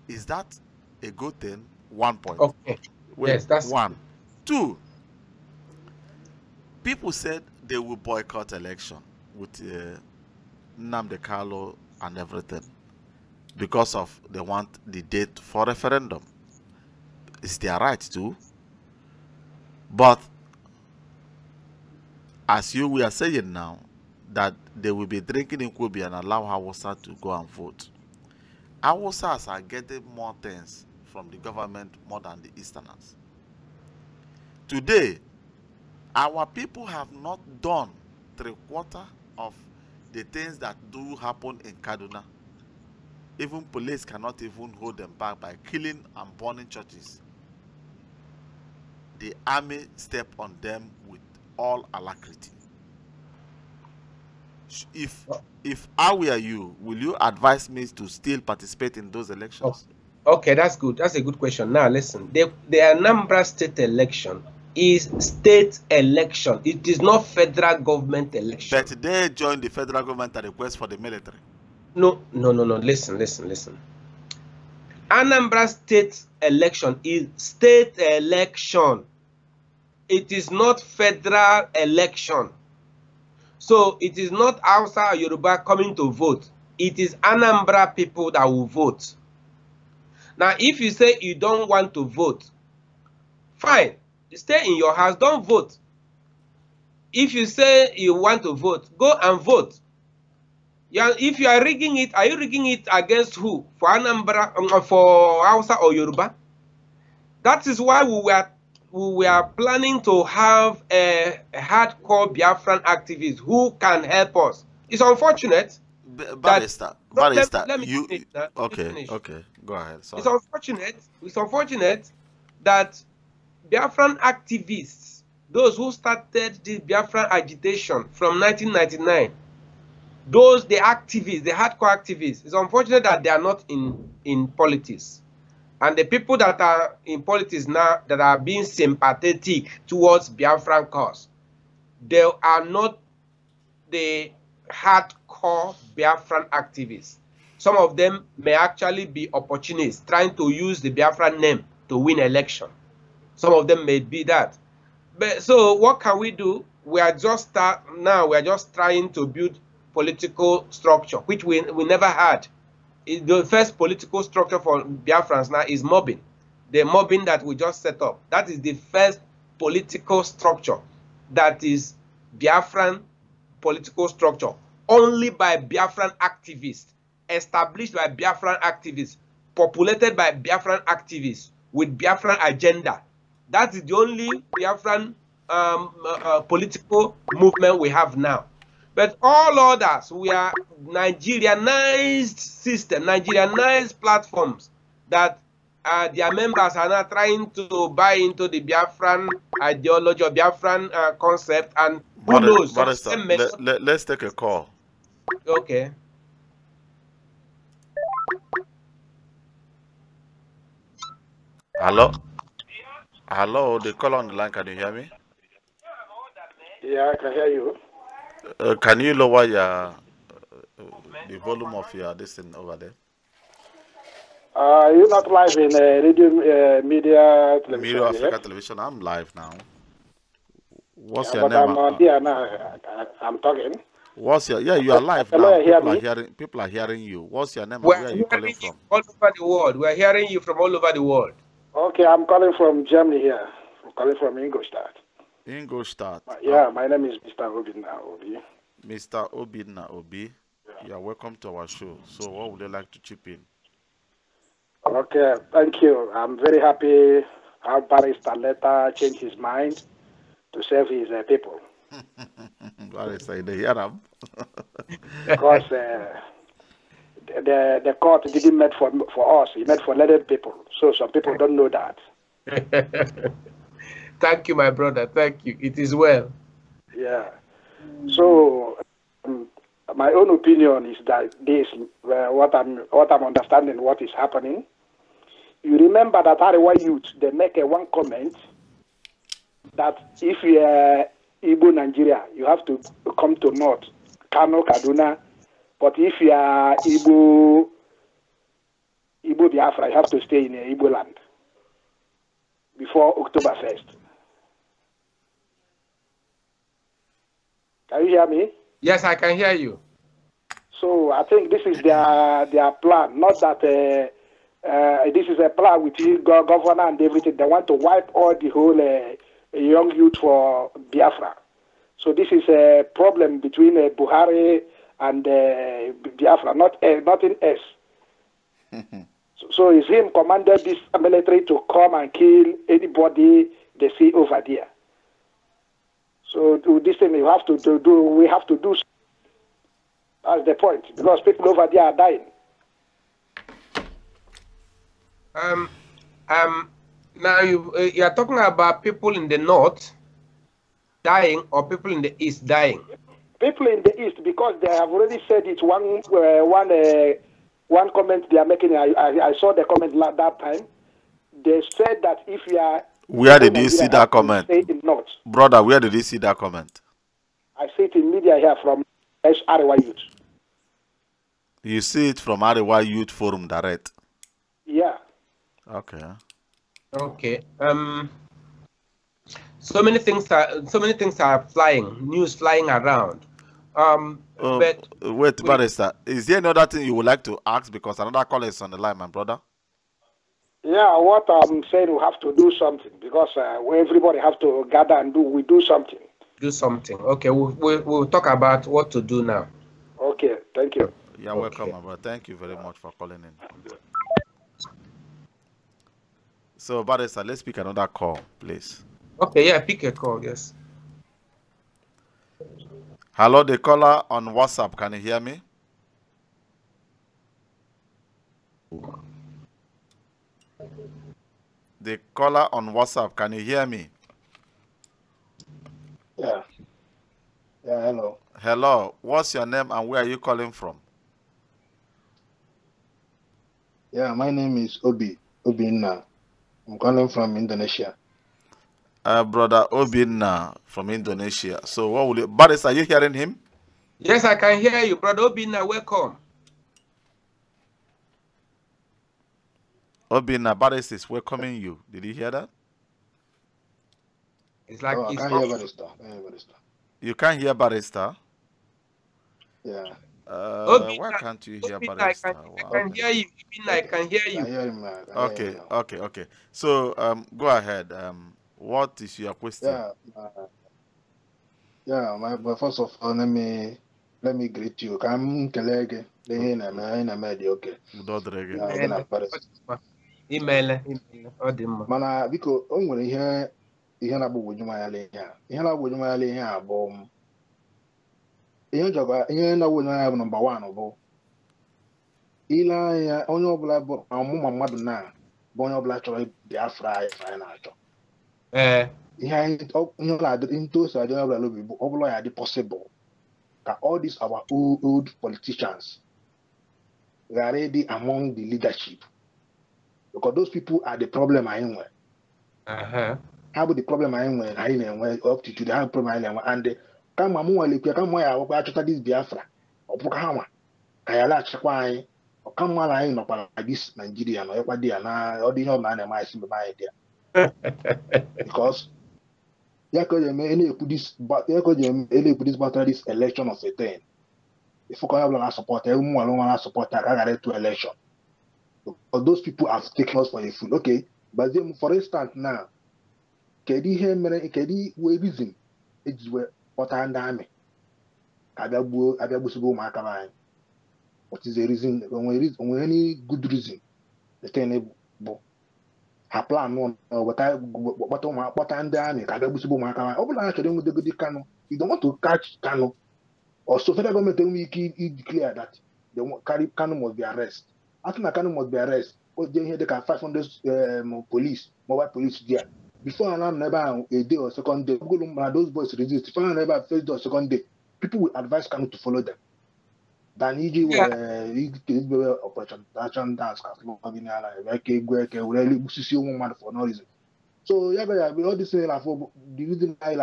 Is that a good thing? 1 point. Okay. Wait, yes, that's 1. 2. People said they will boycott election with Nnamdi Kanu and everything because of they want the date for referendum. It's their right to. But as we are saying now, that they will be drinking in Nkwobi and allow Hausa to go and vote. Hausas are getting more things from the government more than the Easterners. Today, our people have not done 3/4 of the things that do happen in Kaduna. Even police cannot even hold them back by killing and burning churches. The army step on them with all alacrity. If I were you, will you advise me to still participate in those elections? Okay, that's good. That's a good question. Now listen, the Anambra state election is state election. It is not federal government election. But they joined the federal government at request for the military. No. Listen. Anambra state election is state election. It is not federal election. So it is not Hausa or Yoruba coming to vote. It is Anambra people that will vote. Now, if you say you don't want to vote, fine. Stay in your house, don't vote. If you say you want to vote, go and vote. If you are rigging it, are you rigging it against who? For Anambra, for Hausa or Yoruba? That is why we were planning to have a hardcore Biafran activist who can help us. It's unfortunate. Barrister, let me finish. Okay, go ahead. Sorry. It's unfortunate that Biafran activists, those who started the Biafran agitation from 1999, the activists, the hardcore activists, it's unfortunate that they are not in politics. And the people that are in politics now that are being sympathetic towards Biafran cause, they are not the hardcore Biafran activists. Some of them may actually be opportunists trying to use the Biafran name to win election. Some of them may be that. But so what can we do? We are just trying to build political structure, which we never had. The first political structure for Biafrans now is mobbing. The mobbing that we just set up. That is the first political structure that is Biafran political structure. Only by Biafran activists, established by Biafran activists, populated by Biafran activists with Biafran agenda. That is the only Biafran political movement we have now. But all others, we are Nigerianized system, Nigerianized platforms that their members are now trying to buy into the Biafran ideology or Biafran concept. And who knows? Let's take a call. Okay. Hello? Hello, the caller on the line, can you hear me? Yeah, I can hear you. Can you lower your the volume of your this thing over there? You're not live in radio media television. Media Africa Television. I'm live now. What's your but name? I'm on here now. I'm talking. What's your you are live now. People are hearing you. What's your name? Where are you calling from? All over the world. We're hearing you from all over the world. Okay, I'm calling from Germany here. I'm calling from Ingolstadt. Ingolstadt. Yeah, my name is Mr. Obidna Obi. Mr. Obidna Obi, you are welcome to our show. So what would you like to chip in? Okay, thank you. I'm very happy how Barrister later changed his mind to serve his people. Barrister, they hear him. Because the court didn't meant for us, it meant for learned people. So some people don't know that. Thank you, my brother. Thank you. It is well. Yeah. So, my own opinion is that this, what I'm understanding, what is happening. You remember that Arewa youth, they make one comment that if you are Igbo Nigeria, you have to come to North, Kano, Kaduna. But if you are Igbo Biafra, you have to stay in Igbo land before October 1st. Can you hear me? Yes, I can hear you. So I think this is their plan, not that this is a plan with the governor and everything. They want to wipe all the whole young youth for Biafra. So this is a problem between Buhari and Biafra, nothing else. So it's him commanded this military to come and kill anybody they see over there. So this thing we have to do. That's the point, because people over there are dying. Now you are talking about people in the north dying or people in the east dying? People in the east, because they have already said it. One comment they are making. I saw the comment that time. They said that if you are, where did you see that comment, north, brother? Where did you see that comment? I see it in media here from Arewa Youth. You see it from Arewa Youth Forum direct. Yeah. Okay. Okay. So many things are flying, news flying around. But wait, Barrister, is there another thing you would like to ask? Because another caller is on the line, my brother. Yeah, what I'm saying, we have to do something because everybody have to gather and do something. Do something. Okay, we'll talk about what to do now. Okay, thank you. You're welcome, my brother. Thank you very much for calling in. So, Barrister, let's pick another call, please. Okay, yeah, pick a call, yes. Hello, the caller on WhatsApp. Can you hear me? The caller on WhatsApp, can you hear me? Yeah. Yeah, hello. Hello, what's your name and where are you calling from? Yeah, my name is Obinna. I'm calling from Indonesia. Brother Obinna from Indonesia. So what will you, Baris, are you hearing him? Yes, I can hear you, Brother Obinna, welcome. Obinna, Baris is welcoming you. Did you hear that? It's like I can't hear Barrister. You can't hear Barrister? Yeah. Why can't you hear Barrister? I can hear you. I can hear you. I hear him, Okay. So go ahead. What is your question? But first of all, let me greet you. Come kelege. Okay. Email. Mana biko o nwere ihe na-agbagwoju m anya ihe a. Ihe na-agbagwoju m anya ihe a bụ ihe na-agbagwoju m anya bụ nọmba 1 bụ ile anya onye ọbụla bụ ọmụma mmadụ na bụ onye ọbụla chọrọ Biafra anyị na-achọ. Ihe ọbụla adị ntoso adị ọbụla n'obi bụ ọbụla ya dị possible ka all these our old politicians ghara ịdị among the leadership. Because those people are the problem I nwere. How about the problem I nwere up to today? How the problem I nwere and kama mụ nwere kama ya akwụkwọ achọta this Biafra ọ bụrụ ha nwa ka ya laghachikwa anyị ọkamma na anyị nọkwara this Nigeria nọ ịkwa dị ya na ọ dị ihe ọ na-eme anyị si mgbe anyị dị ya. Because ya ka o ji eme na-ekwu this battle this election of a thing. If onye ọbụla na-support ụmụ nwere nwa na-support ka a ghara ịtụ election. But those people have taken us for a fool. Okay, but then, for instance, now, kedi reason it's where what army? What is the reason? When any good reason, the thing her plan no what army? You don't want to catch Kano, or so federal government will declare that they carry Kano must be arrested. After Kano must be arrested, they can 500 police, mobile police there. Before never a day or second day, those boys resist. Before never first day or second day, people will advise Kano to follow them. Than operation dance for no reason. So all this the reason I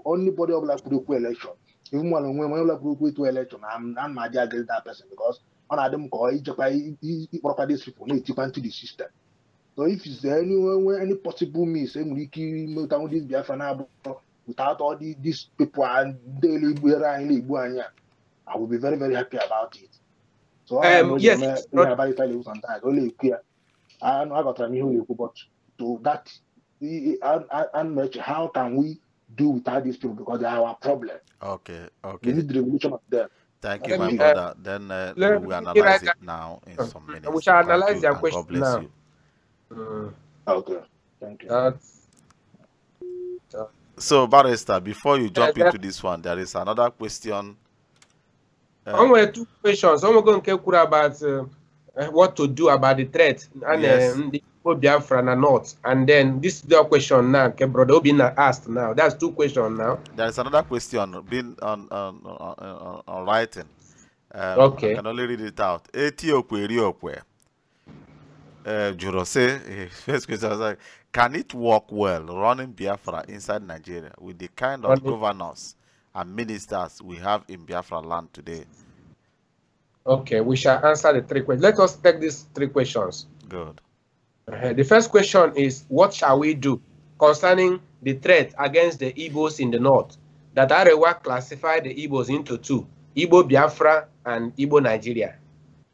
only body of like election. Even when like to election, I'm not against that person because on Adam call these people need to into the system. So if it's any possible means, this Biafra without all these people and daily I will be very, very happy about it. So yes, only clear. I got but to that how can we do without these people because they are our problem. Okay. We need the revolution of them. Thank you, my brother. Then we will analyze it now in some minutes. We shall analyze your question. God bless you. Okay. Thank you. So, Barrister, before you jump into this one, there is another question. Two questions. I'm going to talk about what to do about the threat and Yes. the Biafra and not. And then this is the question now. Okay, brother Obina asked now. That's 2 questions now. There is another question being on writing. I Okay. can only read it out. Etiokwe. Juro say, first question was like, can it work well running Biafra inside Nigeria with the kind of governors and ministers we have in Biafra land today? Okay, we shall answer the 3 questions. Let us take these 3 questions. Good. The first question is, what shall we do concerning the threat against the Igbos in the north? That Arewa classified the Igbos into 2, Igbo Biafra and Igbo Nigeria.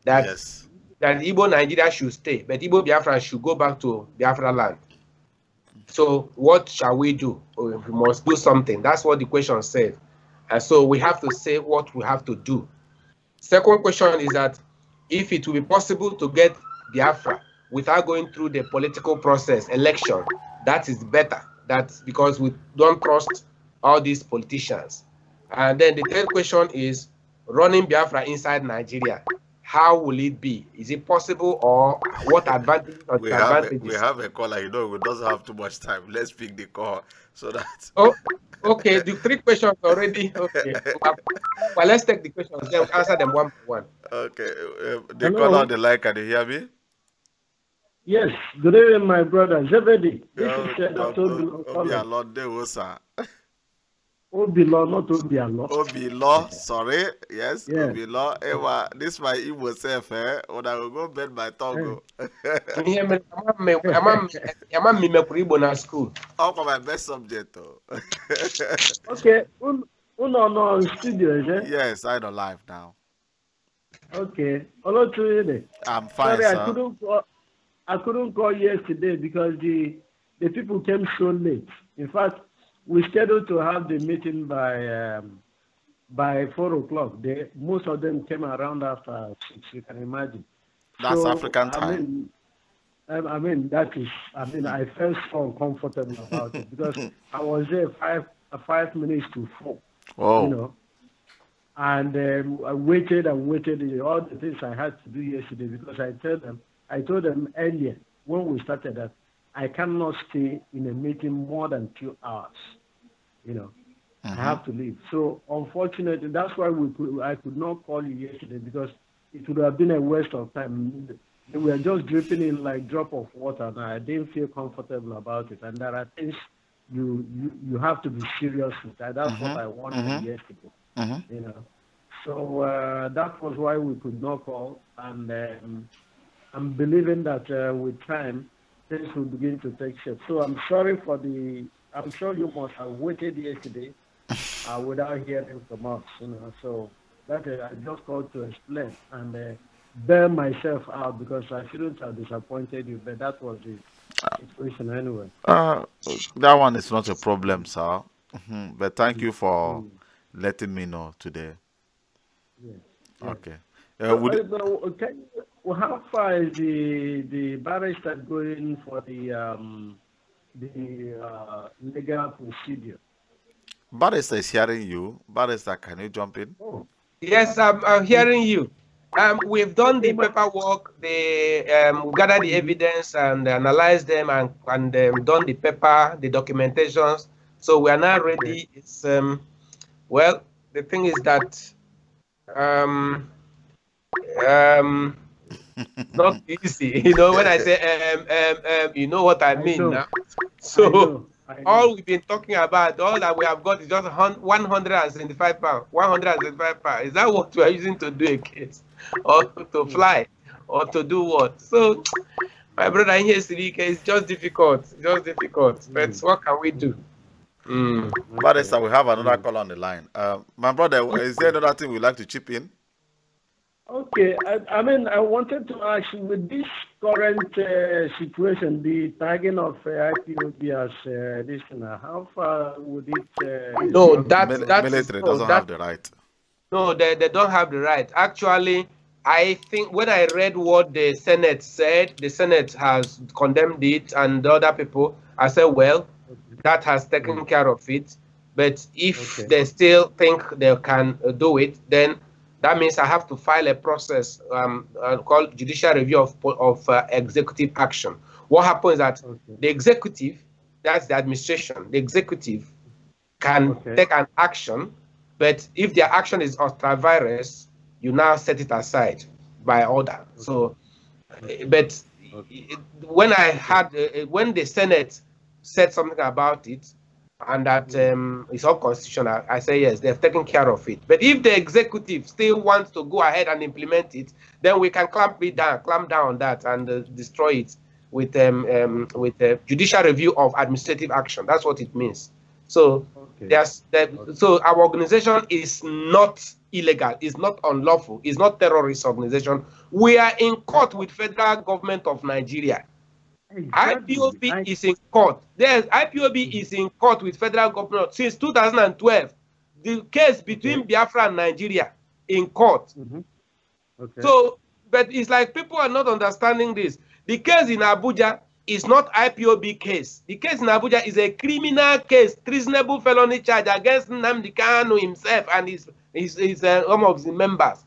That Igbo Nigeria should stay, but Igbo Biafra should go back to Biafra land. So what shall we do? We must do something. That's what the question says. And so we have to say what we have to do. Second question is that if it will be possible to get Biafra without going through the political process, election, that is better. That's because we don't trust all these politicians. And then the third question is running Biafra inside Nigeria. How will it be? Is it possible, or what advantage or disadvantages? We have a caller, you know, we doesn't have too much time. Let's pick the call so that. Oh, okay. The 3 questions already. Okay. Well, let's take the questions. Then we'll answer them one by one. Okay. The caller on the line, can you hear me? Yes. Good evening, my brother. Zebedi. This is Obilo, not Obialo. Obilo, sorry. Yes, yeah. Obilo. Ewa, this my Igbo self, eh? When I will go bend my tongue. I'm na school. All for my best subject. Okay. Uno no studio, is it? Yes, I don't live now. Okay. I'm fine, sorry, sir. I couldn't call yesterday because the people came so late. In fact, we scheduled to have the meeting by 4 o'clock. Most of them came around after 6. You can imagine. That's so, African time. I mean, I felt so uncomfortable about it because I was there 5 minutes to 4. Oh. You know, and I waited and waited. All the things I had to do yesterday because I told them earlier when we started that I cannot stay in a meeting more than 2 hours. You know, I have to leave. So unfortunately, that's why I could not call you yesterday because it would have been a waste of time. They were just dripping in like drop of water, and I didn't feel comfortable about it. And there are things you have to be serious with. That's what I wanted yesterday. You know, so that was why we could not call. And I'm believing that with time, things will begin to take shape. So I'm sorry for I'm sure you must have waited yesterday without hearing from us, you know. So that I just called to explain and bear myself out because I shouldn't have disappointed you, but that was the situation anyway. That one is not a problem, sir. But thank you for letting me know today. Yes. Okay. How far is the barrister going for the legal procedure? Barrister is hearing you. Barrister, can you jump in? Oh. Yes, I'm hearing you. We've done the paperwork. We gathered the evidence and analyzed them and done the paper, the documentations. So we are now ready. It's well, the thing is that not easy. You know, when I say you know what I mean now. So I know. All we've been talking about, all that we have got is just 175 pounds. 175 pounds. Is that what we are using to do a case, or to fly, or to do what? So, my brother here, Sirike, it's just difficult. It's just difficult. But what can we do? Barrister, we have another call on the line. My brother, is there another thing we'd like to chip in? Okay, I mean, I wanted to ask you, with this current situation, the tagging of IPOB as this, how far would it? No, that military doesn't have the right. No, they don't have the right. Actually, I think when I read what the Senate said, the Senate has condemned it, and the other people, I said, well, that has taken care of it. But if they still think they can do it, then That means I have to file a process called judicial review of executive action. What happens is that the executive, that's the administration, the executive can take an action, but if their action is ultra-virus, you now set it aside by order. So, but when I had, when the Senate said something about it, and that it's unconstitutional, I say yes, they've taken care of it. But if the executive still wants to go ahead and implement it, then we can clamp down on that and destroy it with judicial review of administrative action. That's what it means. So so our organization is not illegal, it's not unlawful, it's not terrorist organization. We are in court with federal government of Nigeria. Exactly. IPOB is in court. IPOB is in court with federal government since 2012. The case between Biafra and Nigeria in court. So, but it's like people are not understanding this. The case in Abuja is not IPOB case. The case in Abuja is a criminal case, treasonable felony charge against Nnamdi Kanu himself and some of the members.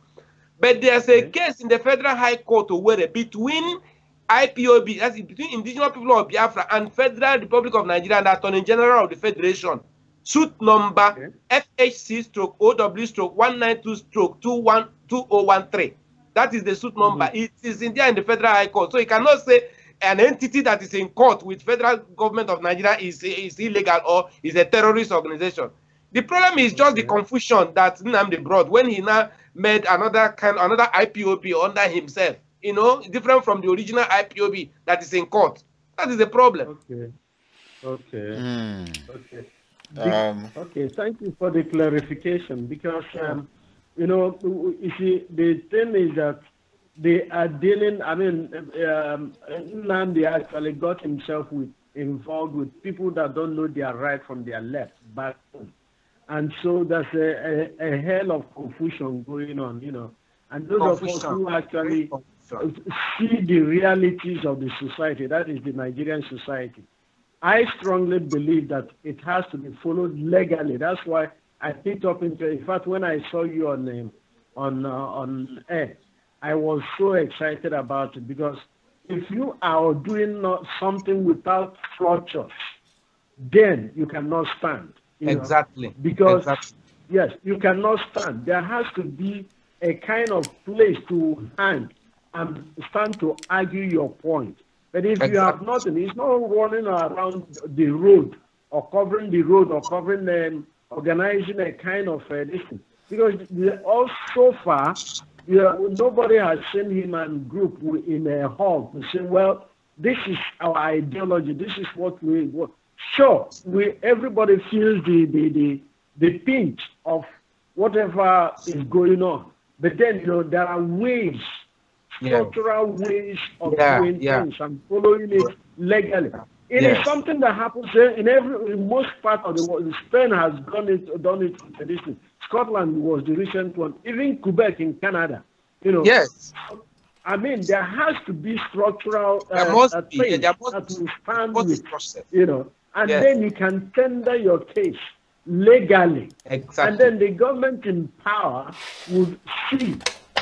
But there's a case in the Federal High Court where between IPOB, that's between indigenous people of Biafra and Federal Republic of Nigeria and the Attorney General of the Federation. Suit number FHC/OW/192/2013. That is the suit number. It is in there in the Federal High Court. So you cannot say an entity that is in court with federal government of Nigeria is illegal or is a terrorist organization. The problem is just the confusion that Nnamdi brought when he now made another IPOB under himself. You know, different from the original IPOB that is in court. That is the problem. Okay, thank you for the clarification, because you know, you see, the thing is that they are dealing, I mean, Nnamdi actually got himself involved with people that don't know their right from their left back home. And so there's a hell of confusion going on, you know. And those of us who actually see the realities of the society, that is the Nigerian society, I strongly believe that it has to be followed legally. That's why I picked up into, in fact, when I saw you on air, I was so excited about it, because if you are doing something without structure, then you cannot stand. Exactly. Because, yes, you cannot stand. There has to be a kind of place to hang and stand to argue your point. But if you have nothing, it's not running around the road or covering the road or covering organizing a kind of this thing. Because all so far, nobody has seen him and group in a hall to say, well, this is our ideology, this is what we want. Sure, everybody feels the pinch of whatever is going on. But then, you know, there are ways, structural ways of doing things and following it legally. It is something that happens in most part of the world. Spain has done it traditionally. Scotland was the recent one. Even Quebec in Canada. You know. Yes. I mean, there has to be structural things that will stand with, you know, and then you can tender your case legally. Exactly. And then the government in power would see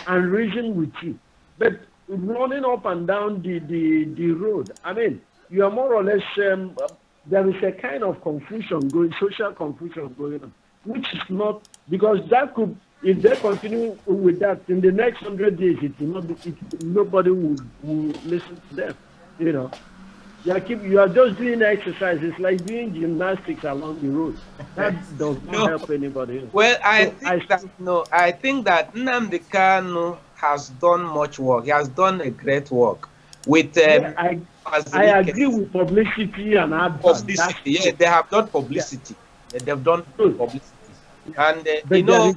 and reason with you. But running up and down the road, I mean, you are more or less, there is a kind of confusion social confusion going on, which is not, because that could, if they continue with that, in the next 100 days, it will not be, nobody will listen to them, you know. You are just doing exercise. It's like doing gymnastics along the road. That does not help anybody. Well, I think that Nnamdi Kanu has done much work. He has done a great work with. I agree with publicity and publicity. Yeah, they have done publicity. Yeah. They've done publicity, and but you know,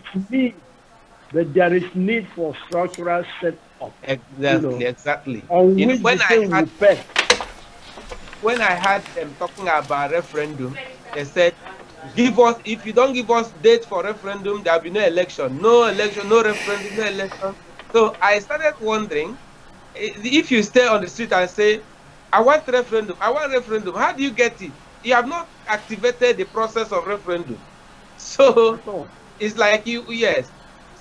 there is need for structural setup. Exactly. On which when I heard them talking about referendum, they said, if you don't give us date for referendum, there will be no election, no referendum, no election. So I started wondering, if you stay on the street and say, I want referendum, how do you get it? You have not activated the process of referendum. So it's like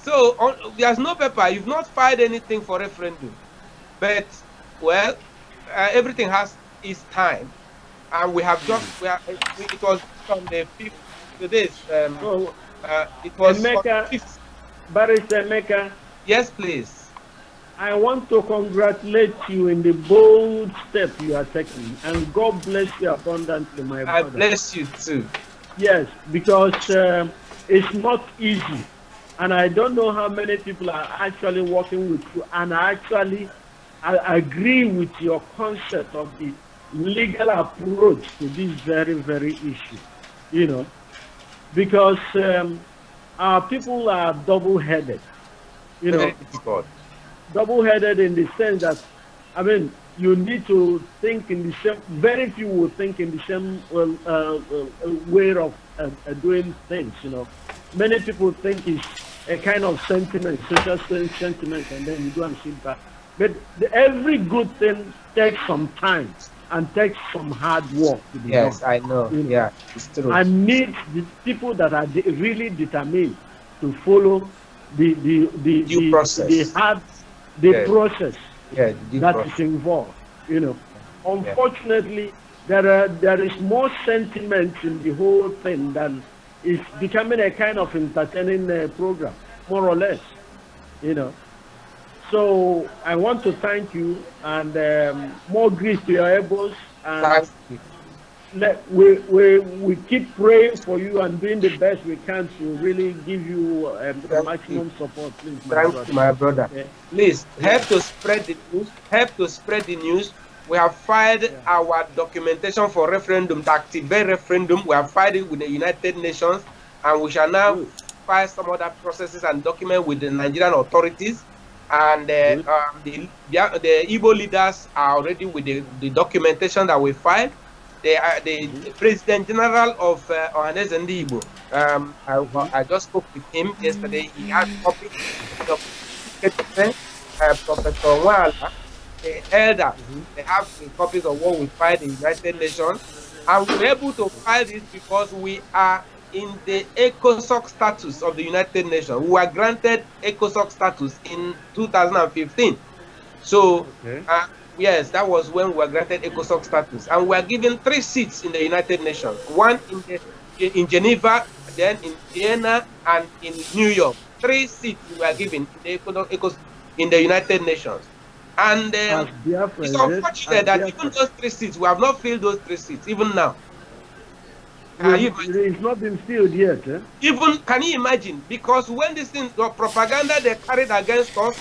So So there's no paper. You've not filed anything for referendum. But, well, everything has its time. And we have just, it was on the 5th, today's, it was EMEKA, Barrister EMEKA. Yes, please. I want to congratulate you in the bold step you are taking, and God bless you abundantly, my brother. I bless you too. Yes, because it's not easy, and I don't know how many people are actually working with you, and I agree with your concept of the legal approach to this very, very issue, you know, because our people are double-headed, you know. Double-headed in the sense that, I mean, you need to think in the same, very few will think in the same way of doing things, you know. Many people think it's a kind of sentiment, social sentiment, and then you go and sit back. But every good thing takes some time and takes some hard work to be done. Yes, I know. You know? Yeah, it's true. I need the people that are really determined to follow the process that is involved. You know, unfortunately, there is more sentiment in the whole thing than it's becoming a kind of entertaining program, more or less. You know, so I want to thank you, and more grace to your elbows. And we keep praying for you and doing the best we can to really give you maximum support, please, my brother. Yeah. Please help to spread the news. Help to spread the news. We have filed our documentation for referendum, to activate referendum. We have filed it with the United Nations, and we shall now file some other processes and document with the Nigerian authorities. And the Igbo leaders are already with the documentation that we filed. The President General of Ohanes and Igbo, I just spoke with him yesterday. He had copies of Professor Wala, the elder. They have the copies of what we filed in the United Nations. And we were able to file this because we are in the ECOSOC status of the United Nations. We were granted ECOSOC status in 2015. So, yes, that was when we were granted ECOSOC status. And we are given 3 seats in the United Nations. One in Geneva, then in Vienna, and in New York. 3 seats we were given in the United Nations. And it's unfortunate that even those 3 seats, we have not filled those 3 seats, even now. It's not been filled yet. Even, can you imagine? Because when this thing, the propaganda they carried against us,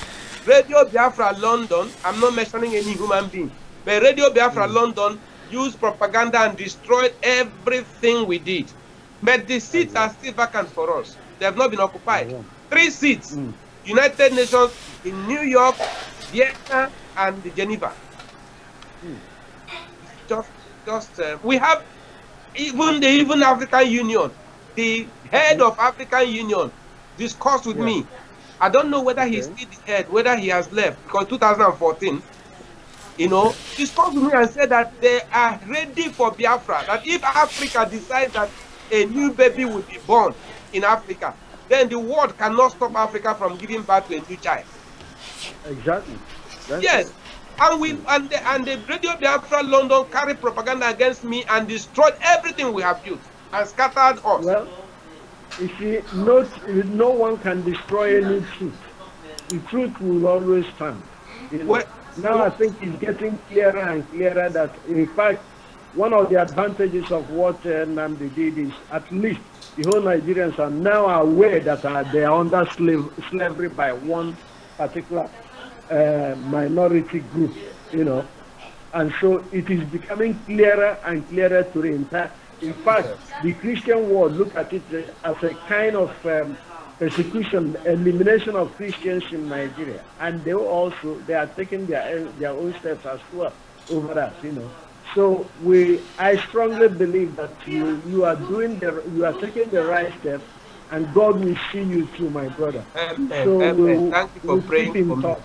Radio Biafra London, I'm not mentioning any human being, but Radio Biafra London used propaganda and destroyed everything we did. But the seats are still vacant for us. They have not been occupied. 3 seats, United Nations in New York, Vienna, and Geneva. We have even African Union, the head of African Union discussed with me. I don't know whether he's still the head, whether he has left, because 2014, you know, discussed with me and said that they are ready for Biafra, that if Africa decides that a new baby will be born in Africa, then the world cannot stop Africa from giving birth to a new child. Exactly. Yes. And the Radio Biafra London carried propaganda against me and destroyed everything we have built and scattered us. Well, you see, no one can destroy any truth. The truth will always stand. You know? Now I think it's getting clearer and clearer that, in fact, one of the advantages of what Nnamdi did is at least the whole Nigerians are now aware that they are under slavery by one particular minority group, you know, and so it is becoming clearer and clearer to the entire. In fact, the Christian world look at it as a kind of persecution, elimination of Christians in Nigeria, and they are taking their own steps as well over that, you know. So I strongly believe that you are taking the right step, and God will see you through, my brother. So thank you for praying keep in touch.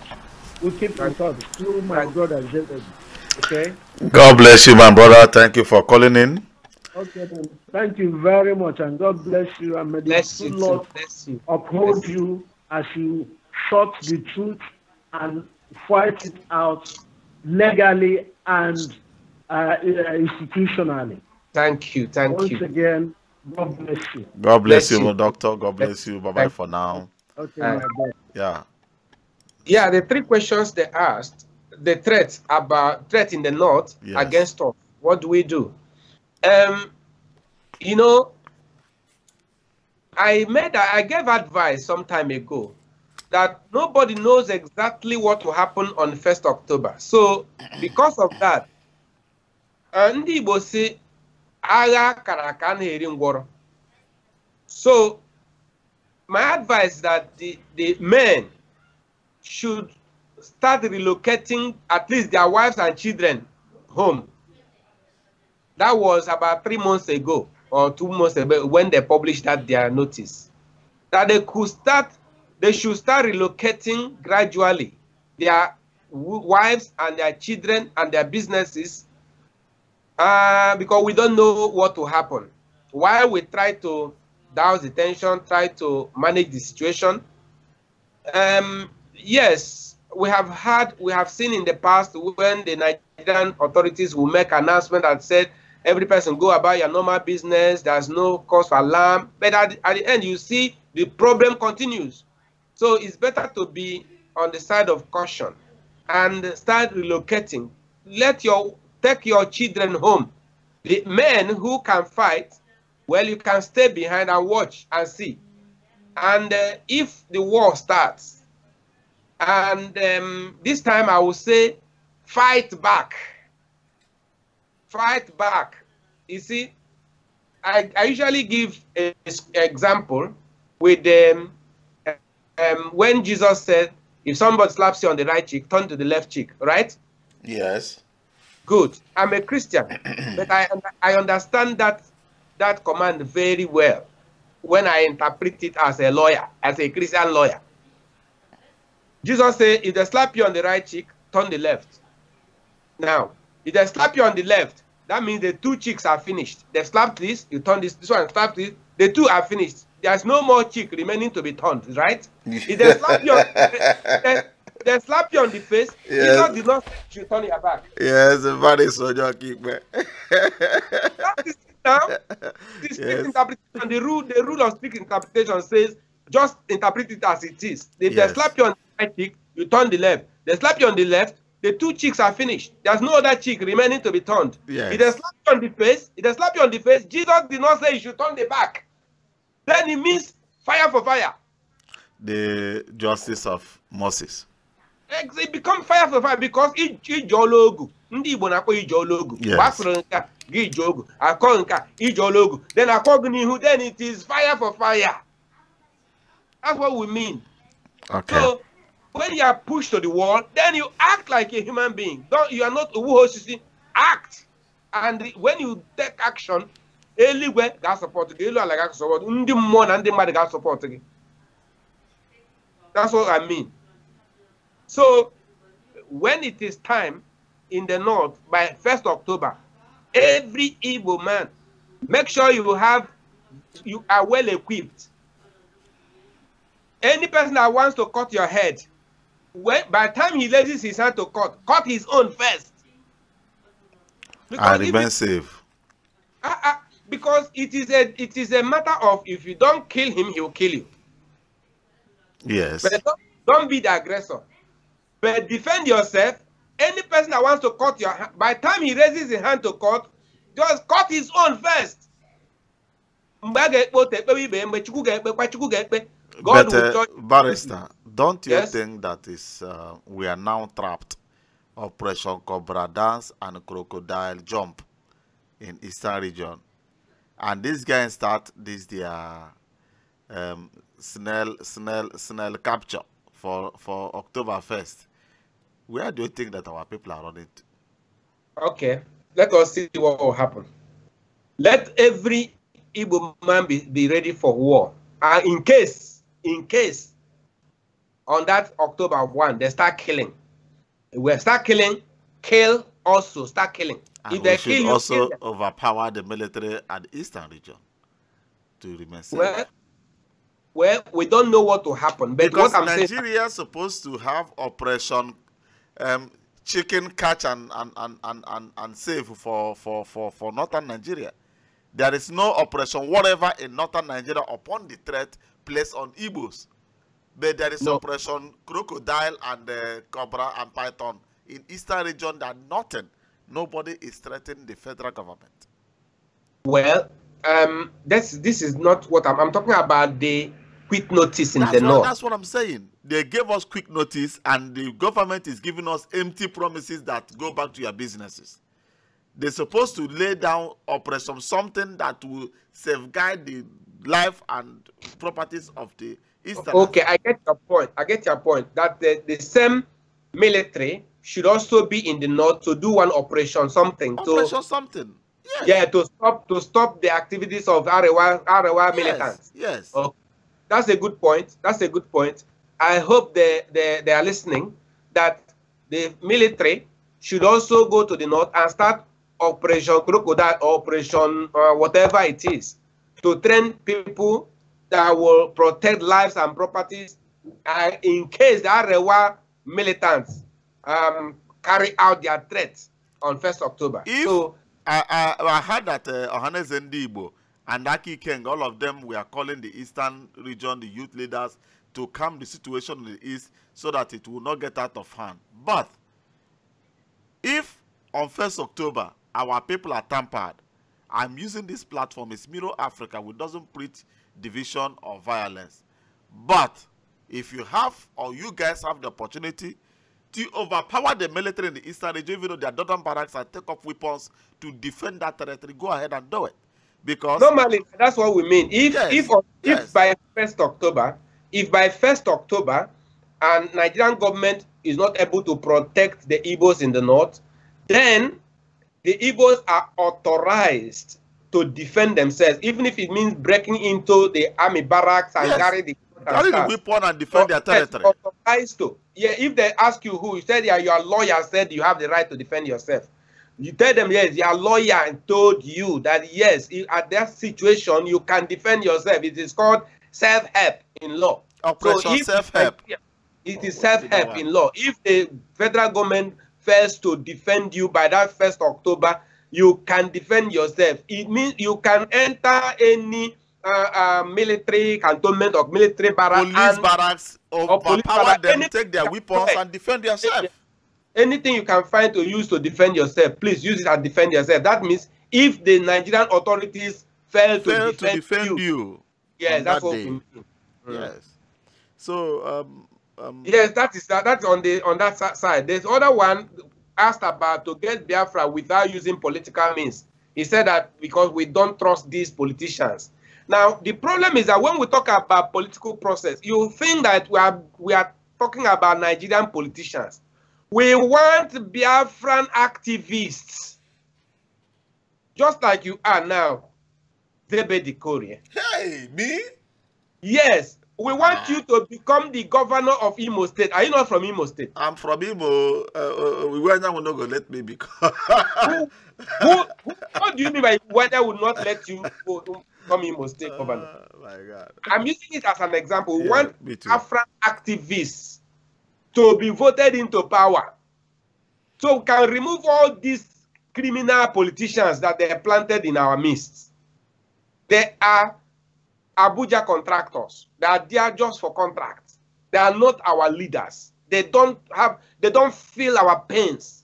We'll keep in touch through my brother. Okay. God bless you, my brother. Thank you for calling in. Okay, then. Thank you very much, and God bless you, and may the Lord uphold you as you sought the truth and fight it out legally and institutionally. Thank you. Thank Once you. again, God bless you. God bless Bless you, you. doctor. God bless you. Bye bye for now. Okay, my brother. Yeah. Yeah, the three questions they asked, the threat in the north against us. What do we do? You know, I gave advice some time ago that nobody knows exactly what will happen on the 1st October. So because of that, ndị Igbo si agha kara aka na-eri ngwọrọ. So my advice is that the men should start relocating at least their wives and children home. That was about 3 months ago or 2 months ago when they published their notice. That they should start relocating gradually their wives and their children and their businesses, because we don't know what will happen. While we try to douse the tension, try to manage the situation, yes, we have seen in the past when the Nigerian authorities will make announcement that said every person go about your normal business, there's no cause for alarm. But at the end, you see the problem continues. So it's better to be on the side of caution and start relocating. Take your children home. The men who can fight, well, you can stay behind and watch and see. And if the war starts, and this time I will say, fight back. Fight back. You see, I usually give an example with when Jesus said, if somebody slaps you on the right cheek, turn to the left cheek, right? Yes. Good. I'm a Christian, but I understand that command very well when I interpret it as a lawyer, as a Christian lawyer. Jesus said, if they slap you on the right cheek, turn the left. Now, if they slap you on the left, that means the two cheeks are finished. They slapped this, you turn this one, slap this, the two are finished. There's no more cheek remaining to be turned, right? If they slap you on the face, Jesus did not say you should turn your back. Yes, very soldier keep me. That is it now. The strict interpretation, the rule of strict interpretation says just interpret it as it is. If they slap you on the right cheek, you turn the left. They slap you on the left, the two cheeks are finished. There's no other cheek remaining to be turned. Yes. If they slap you on the face, Jesus did not say you should turn the back. Then it means fire for fire. The justice of Moses. It becomes fire for fire because ijologu. Ndị Igbo na-akpọ ijologu. Gbasoro nka gị ijologu. Akọ nka ijologu. Then akọ gị n'ihu. Then it is fire for fire. That's what we mean. Okay. So when you are pushed to the wall, then you act like a human being. You are not a wuhosisi. Act. And when you take action, anywhere got support. Ndị mmụọ na ndị mmadụ got support. That's what I mean. So when it is time in the north by 1st October, every Igbo man, make sure you are well equipped. Any person that wants to cut your head, by the time he raises his hand to cut his own first. And remain safe. Because it is a matter of if you don't kill him, he will kill you. Yes. But don't be the aggressor. But defend yourself. Any person that wants to cut your hand, by the time he raises his hand to cut, just cut his own first. But Barrister, don't you think that is we are now trapped? Operation Cobra Dance and Crocodile Jump in Eastern region, and these guys start this their snail capture for October 1st. Where do you think that our people are on it? Okay, let us see what will happen. Let every Igbo man be ready for war. And in case on that October 1 they start killing, we'll start killing, kill also, start killing. And if they should kill you, also overpower the military at the Eastern region to remain safe. Well, Well, we don't know what will happen. But because what I'm Nigeria is supposed to have Operation Chicken Catch and Save for northern Nigeria. There is no operation whatever in northern Nigeria upon the threat placed on Igbos. But there is Operation Crocodile and Cobra and Python in eastern region that nothing. Nobody is threatening the federal government. Well, this is not what I'm talking about. The quick notice in the north. That's what I'm saying. They gave us quick notice, and the government is giving us empty promises that go back to your businesses. They're supposed to lay down operation something that will safeguard the life and properties of the Eastern. Okay, I get your point. That the same military should also be in the north to do one operation something. Something. Yes. Yeah, to stop the activities of Arewa militants. Yes. Okay. That's a good point. I hope they are listening, that the military should also go to the north and start Operation Crocodile, Operation whatever it is, to train people that will protect lives and properties in case the Arewa militants carry out their threats on 1st October. So I heard that Ohane Zendibo and Aki Keng, all of them were calling the eastern region, the youth leaders, to calm the situation in the east so that it will not get out of hand. But if on 1st October our people are tampered, I'm using this platform, it's Mirror Africa, which doesn't preach division or violence. But if you have, or you guys have the opportunity to overpower the military in the eastern region, even though they are Dothan barracks, and take up weapons to defend that territory, go ahead and do it. Because normally that's what we mean. If by 1st October, and Nigerian government is not able to protect the Igbos in the north, then the Igbos are authorized to defend themselves, even if it means breaking into the army barracks and carry the weapon and defend their territory. Authorized to. Yeah, if they ask you who, you said your lawyer said you have the right to defend yourself. You tell them yes, your lawyer told you that yes, at that situation you can defend yourself. It is called self-help in law. Operation self-help. It is self-help in law. If the federal government fails to defend you by that 1st October, you can defend yourself. It means you can enter any military cantonment or military barracks, police barracks, overpower them, take their weapons and defend yourself. Anything you can find to use to defend yourself, please use it and defend yourself. That means if the Nigerian authorities fail to defend you, yes, that's what we mean. Yes. So yes, that's on that side. There's other one asked about to get Biafra without using political means. He said that because we don't trust these politicians. Now the problem is that when we talk about political process, you think that we are talking about Nigerian politicians. We want Biafran activists, just like you are now, Zebedi Korea. Hey, me? Yes. We want you to become the governor of Imo State. Are you not from Imo State? I'm from Imo. Whether will not go let me become. What do you mean by whether will not let you become Imo State governor? My God. I'm using it as an example. We want Afro activists to be voted into power, so we can remove all these criminal politicians that they have planted in our midst. They are Abuja contractors. They are there just for contracts. They are not our leaders. They don't feel our pains.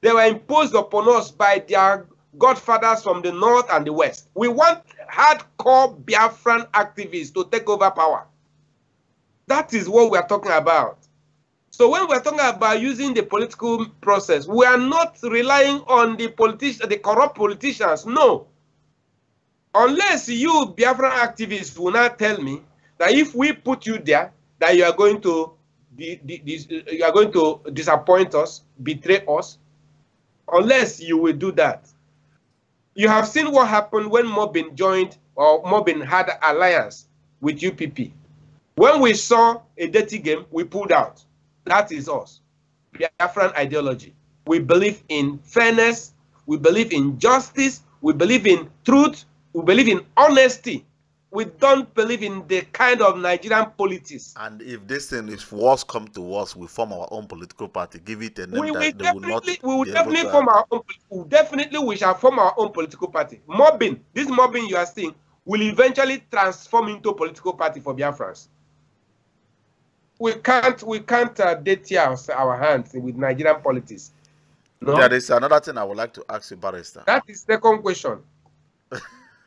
They were imposed upon us by their godfathers from the north and the west. We want hardcore Biafran activists to take over power. That is what we are talking about. So when we are talking about using the political process, we are not relying on the corrupt politicians. No. Unless you, Biafran activists, will not tell me that if we put you there, that you are going to disappoint us, betray us. Unless you will do that. You have seen what happened when Mobin joined, or Mobin had an alliance with UPP. When we saw a dirty game, we pulled out. That is us. Biafran ideology. We believe in fairness. We believe in justice. We believe in truth. We believe in honesty. don't believe in the kind of Nigerian politics. And if this thing is worse come to worse, we form our own political party. Give it a name We will that they will not definitely form our own. We shall form our own political party. Mobbing, this mobbing you are seeing, will eventually transform into a political party for Biafrans. We can't dirty our hands with Nigerian politics. No? There is another thing I would like to ask you, Barrister. That is the second question.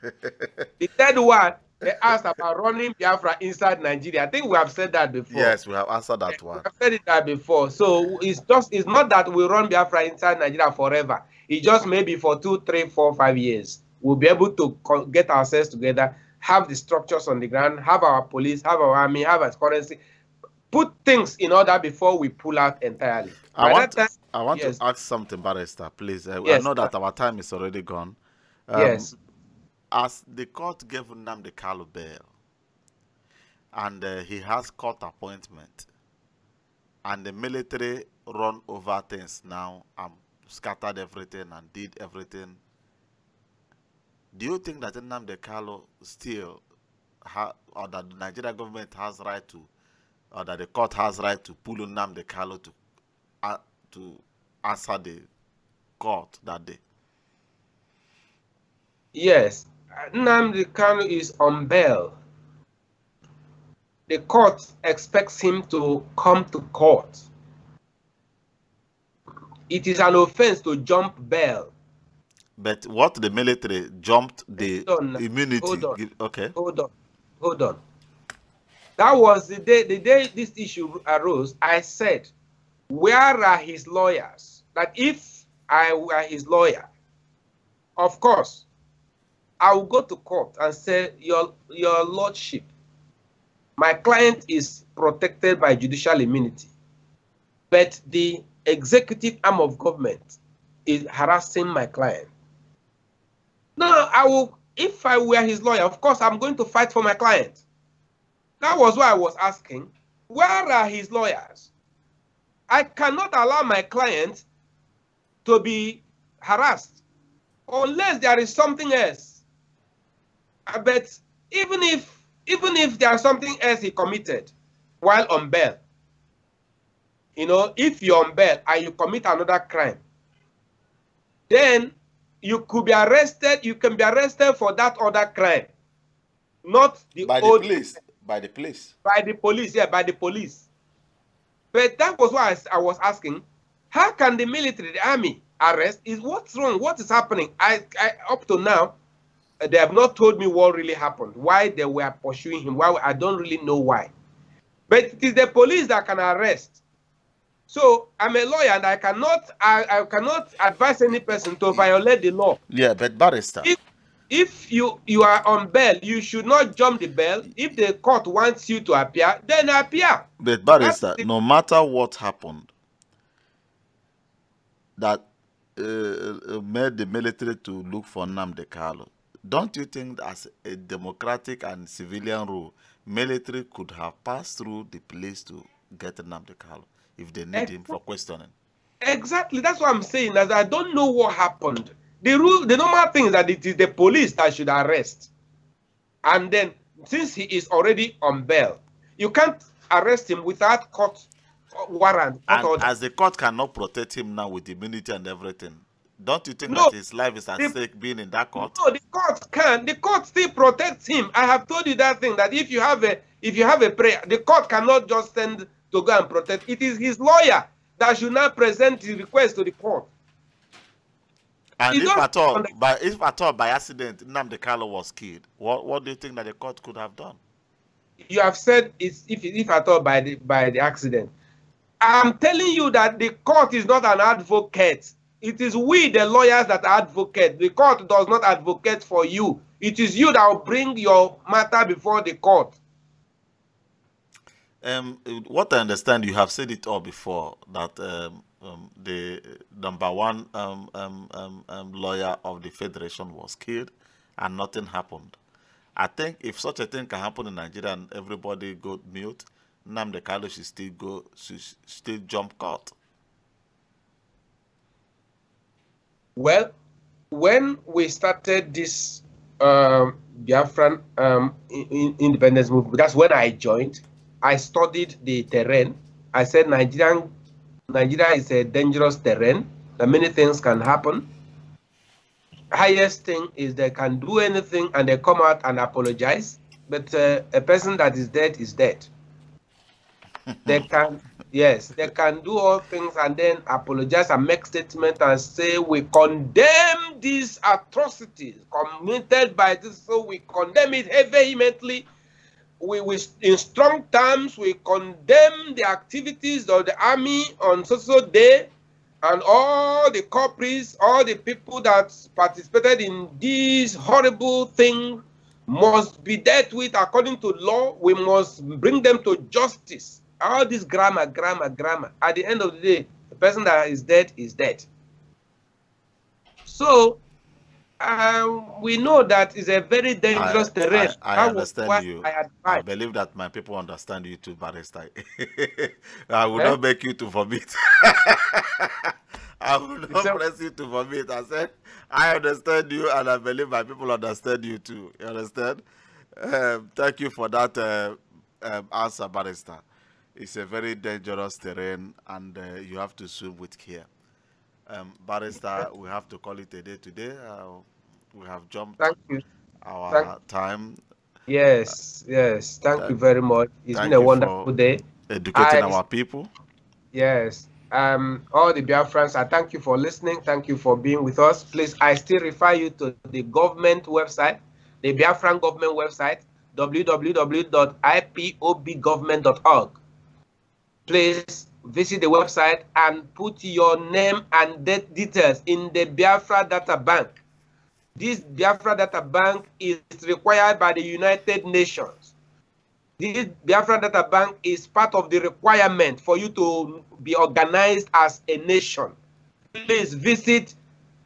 The third one, they asked about running Biafra inside Nigeria. I think we have said that before. Yes, we have answered that one. We have said that before. So it's not that we run Biafra inside Nigeria forever. It's just maybe for 2, 3, 4, 5 years. We'll be able to get ourselves together, have the structures on the ground, have our police, have our army, have our currency, put things in order before we pull out entirely. I want to ask something, Barrister, please. Yes, I know that our time is already gone. Yes. As the court gave Nnamdi Kanu bail, and he has court appointment, and the military run over things now and scattered everything and did everything, do you think that Nnamdi Kanu still, or that the Nigerian government has right to, or that the court has right to pull Nnamdi Kanu to answer the court that day? Yes. Nnamdi Kanu is on bail. The court expects him to come to court. It is an offense to jump bail. But what the military jumped the immunity. Hold on. Okay. Hold on. That was the day this issue arose. I said, where are his lawyers? That if I were his lawyer, of course, I will go to court and say, your lordship, my client is protected by judicial immunity, but the executive arm of government is harassing my client. No, if I were his lawyer, of course, I'm going to fight for my client. That was why I was asking, where are his lawyers? I cannot allow my client to be harassed unless there is something else. But even if there's something else he committed while on bail, if you're on bail and you commit another crime, then you could be arrested. You can be arrested for that other crime, not the by the police. By the police. By the police, yeah, by the police. But that was why I was asking, how can the military, the army, arrest? What's wrong? What is happening? I up to now, they have not told me what really happened, why they were pursuing him. Why, I don't really know why. But it is the police that can arrest. So I'm a lawyer and I cannot advise any person to violate the law. Yeah, but Barrister, if you are on bail, you should not jump the bail. If the court wants you to appear, then appear. But Barrister, no matter what happened, that made the military to look for Nnamdi Kanu, don't you think that as a democratic and civilian rule, military could have passed through the police to get Nnamdi Kanu if they need him for questioning? Exactly. That's what I'm saying. That I don't know what happened. The normal thing is that it is the police that should arrest. And then, since he is already on bail, you can't arrest him without court warrant. And as the court cannot protect him now with immunity and everything, don't you think that his life is at stake being in that court? No, the court can. The court still protects him. I have told you that thing, that if you have a prayer, the court cannot just send to go and protect. It is his lawyer that should now present his request to the court. And if at all by accident Nnamdi Kanu was killed, what do you think that the court could have done? You have said it's if at all by the accident. I'm telling you that the court is not an advocate. It is we, the lawyers, that advocate. The court does not advocate for you. It is you that will bring your matter before the court. What I understand, you have said it all before, that the #1 lawyer of the Federation was killed and nothing happened. I think if such a thing can happen in Nigeria and everybody go mute, Nnamdi Kanu should still jump court. Well, when we started this Biafran independence movement. That's when I joined. I studied the terrain. I said Nigeria is a dangerous terrain. That many things can happen. Highest thing is they can do anything and they come out and apologize. But a person that is dead is dead. They can, yes, they can do all things and then apologize and make statement and say we condemn these atrocities committed by this, so we condemn it vehemently. We in strong terms, we condemn the activities of the army on so day, and all the culprits, all the people that participated in these horrible things must be dealt with according to law. We must bring them to justice. All this grammar. At the end of the day, the person that is dead is dead. So we know that is a very dangerous terrain. I understand you. I believe that my people understand you too, Barrister. I will not make you to vomit. I will not press you to vomit. I said, I understand you, and I believe my people understand you too. You understand? Thank you for that answer, Barrister. It's a very dangerous terrain, and you have to swim with care. Barrister, we have to call it a day today. We have jumped our time. Yes. Thank you very much. It's been a wonderful day. Educating our people. Yes. All the Biafrans, I thank you for listening. Thank you for being with us. Please, I still refer you to the government website, the Biafran government website, www.ipobgovernment.org. Please visit the website and put your name and death details in the Biafra data bank. This Biafra data bank is required by the United Nations. This Biafra data bank is part of the requirement for you to be organized as a nation. Please visit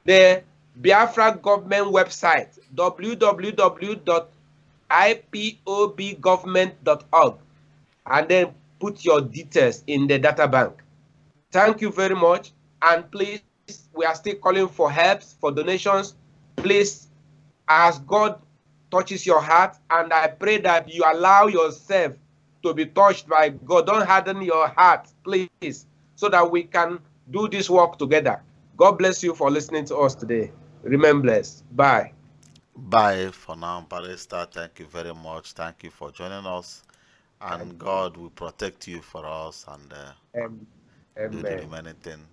the Biafra government website, www.ipobgovernment.org, and then put your details in the data bank. Thank you very much. And please, we are still calling for help, for donations. Please, as God touches your heart, and I pray that you allow yourself to be touched by God. Don't harden your heart, please, so that we can do this work together. God bless you for listening to us today. Remain blessed. Bye. Bye for now, Barrister. Thank you very much. Thank you for joining us. And God will protect you for us and do the remaining thing.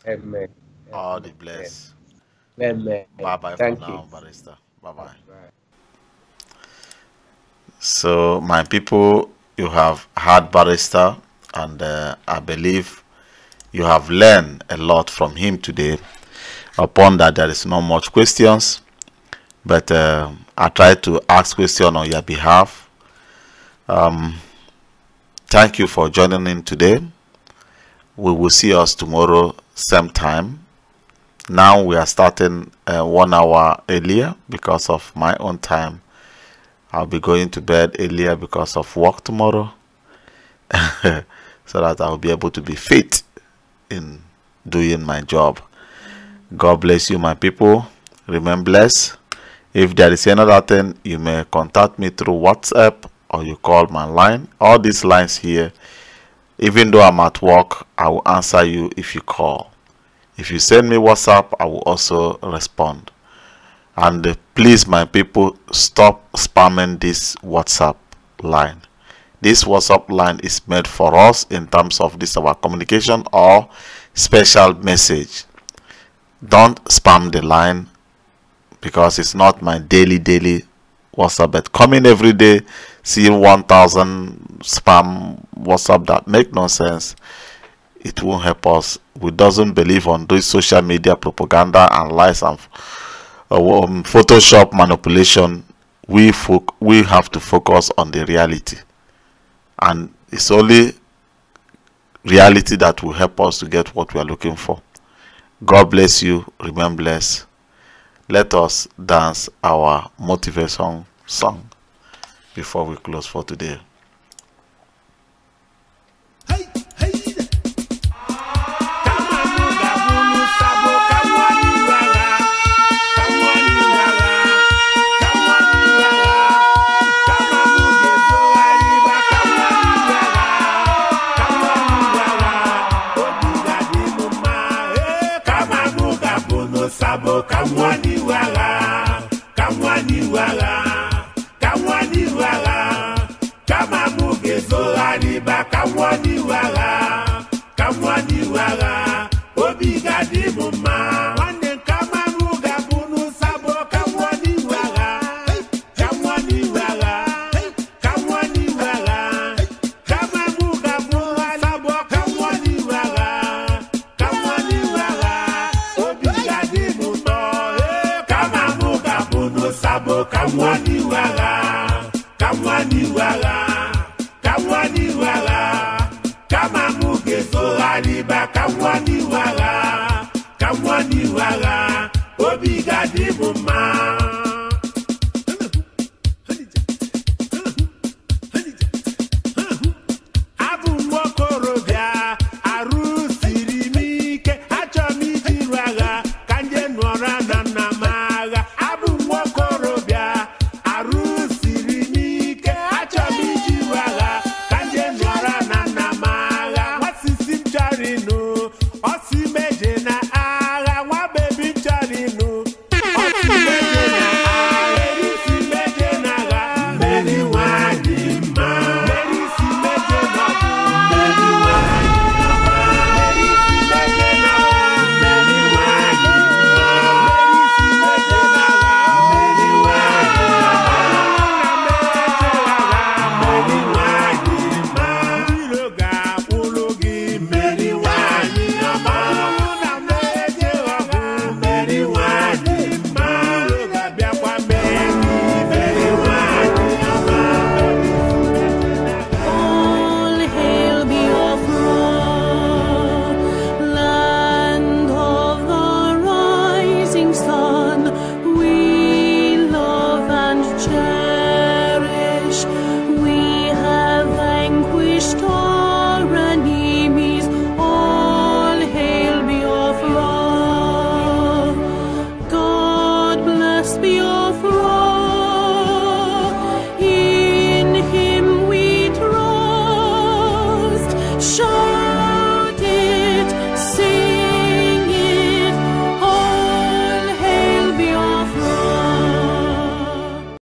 Amen. All the bless. Amen. Bye-bye for now, Barrister. Bye-bye. So, my people, you have heard Barrister, and I believe you have learned a lot from him today. Upon that, there is not much questions, but I try to ask questions on your behalf. Thank you for joining in today. We will see us tomorrow, same time. Now we are starting 1 hour earlier because of my own time. I'll be going to bed earlier because of work tomorrow, so that I'll be able to be fit in doing my job. God bless you, my people. Remain blessed. If there is another thing, you may contact me through WhatsApp or you call my line. All these lines here, even though I'm at work, I will answer you if you call. If you send me WhatsApp, I will also respond. And please, my people, stop spamming this WhatsApp line. This WhatsApp line is made for us in terms of this our communication or special message. Don't spam the line, because it's not my daily WhatsApp. But coming every day, see 1,000 spam WhatsApp that make no sense, it won't help us. We doesn't believe on doing social media propaganda and lies and Photoshop manipulation. We have to focus on the reality, and it's only reality that will help us to get what we are looking for. God bless you. Remain blessed. Let us dance our motivation song before we close for today. bunu sabo kamwani wala kamwani wala kamwani wala kama mugezo aliba kamwani wala obigadi muma wane kama muga bunu sabo kamwani wala kamwani wala kama muga bunu sabo kamwani wala obigadi muma kama muga bunu sabo kamwani wala kama mugezo aliba kamwani wala obigadi muma abu mokorobia arusiri mike achomiji wala kanje nwora na namaga abu mokorobia arusiri mike achomiji wala kanje nwora na namaga wasisim charino osimeje na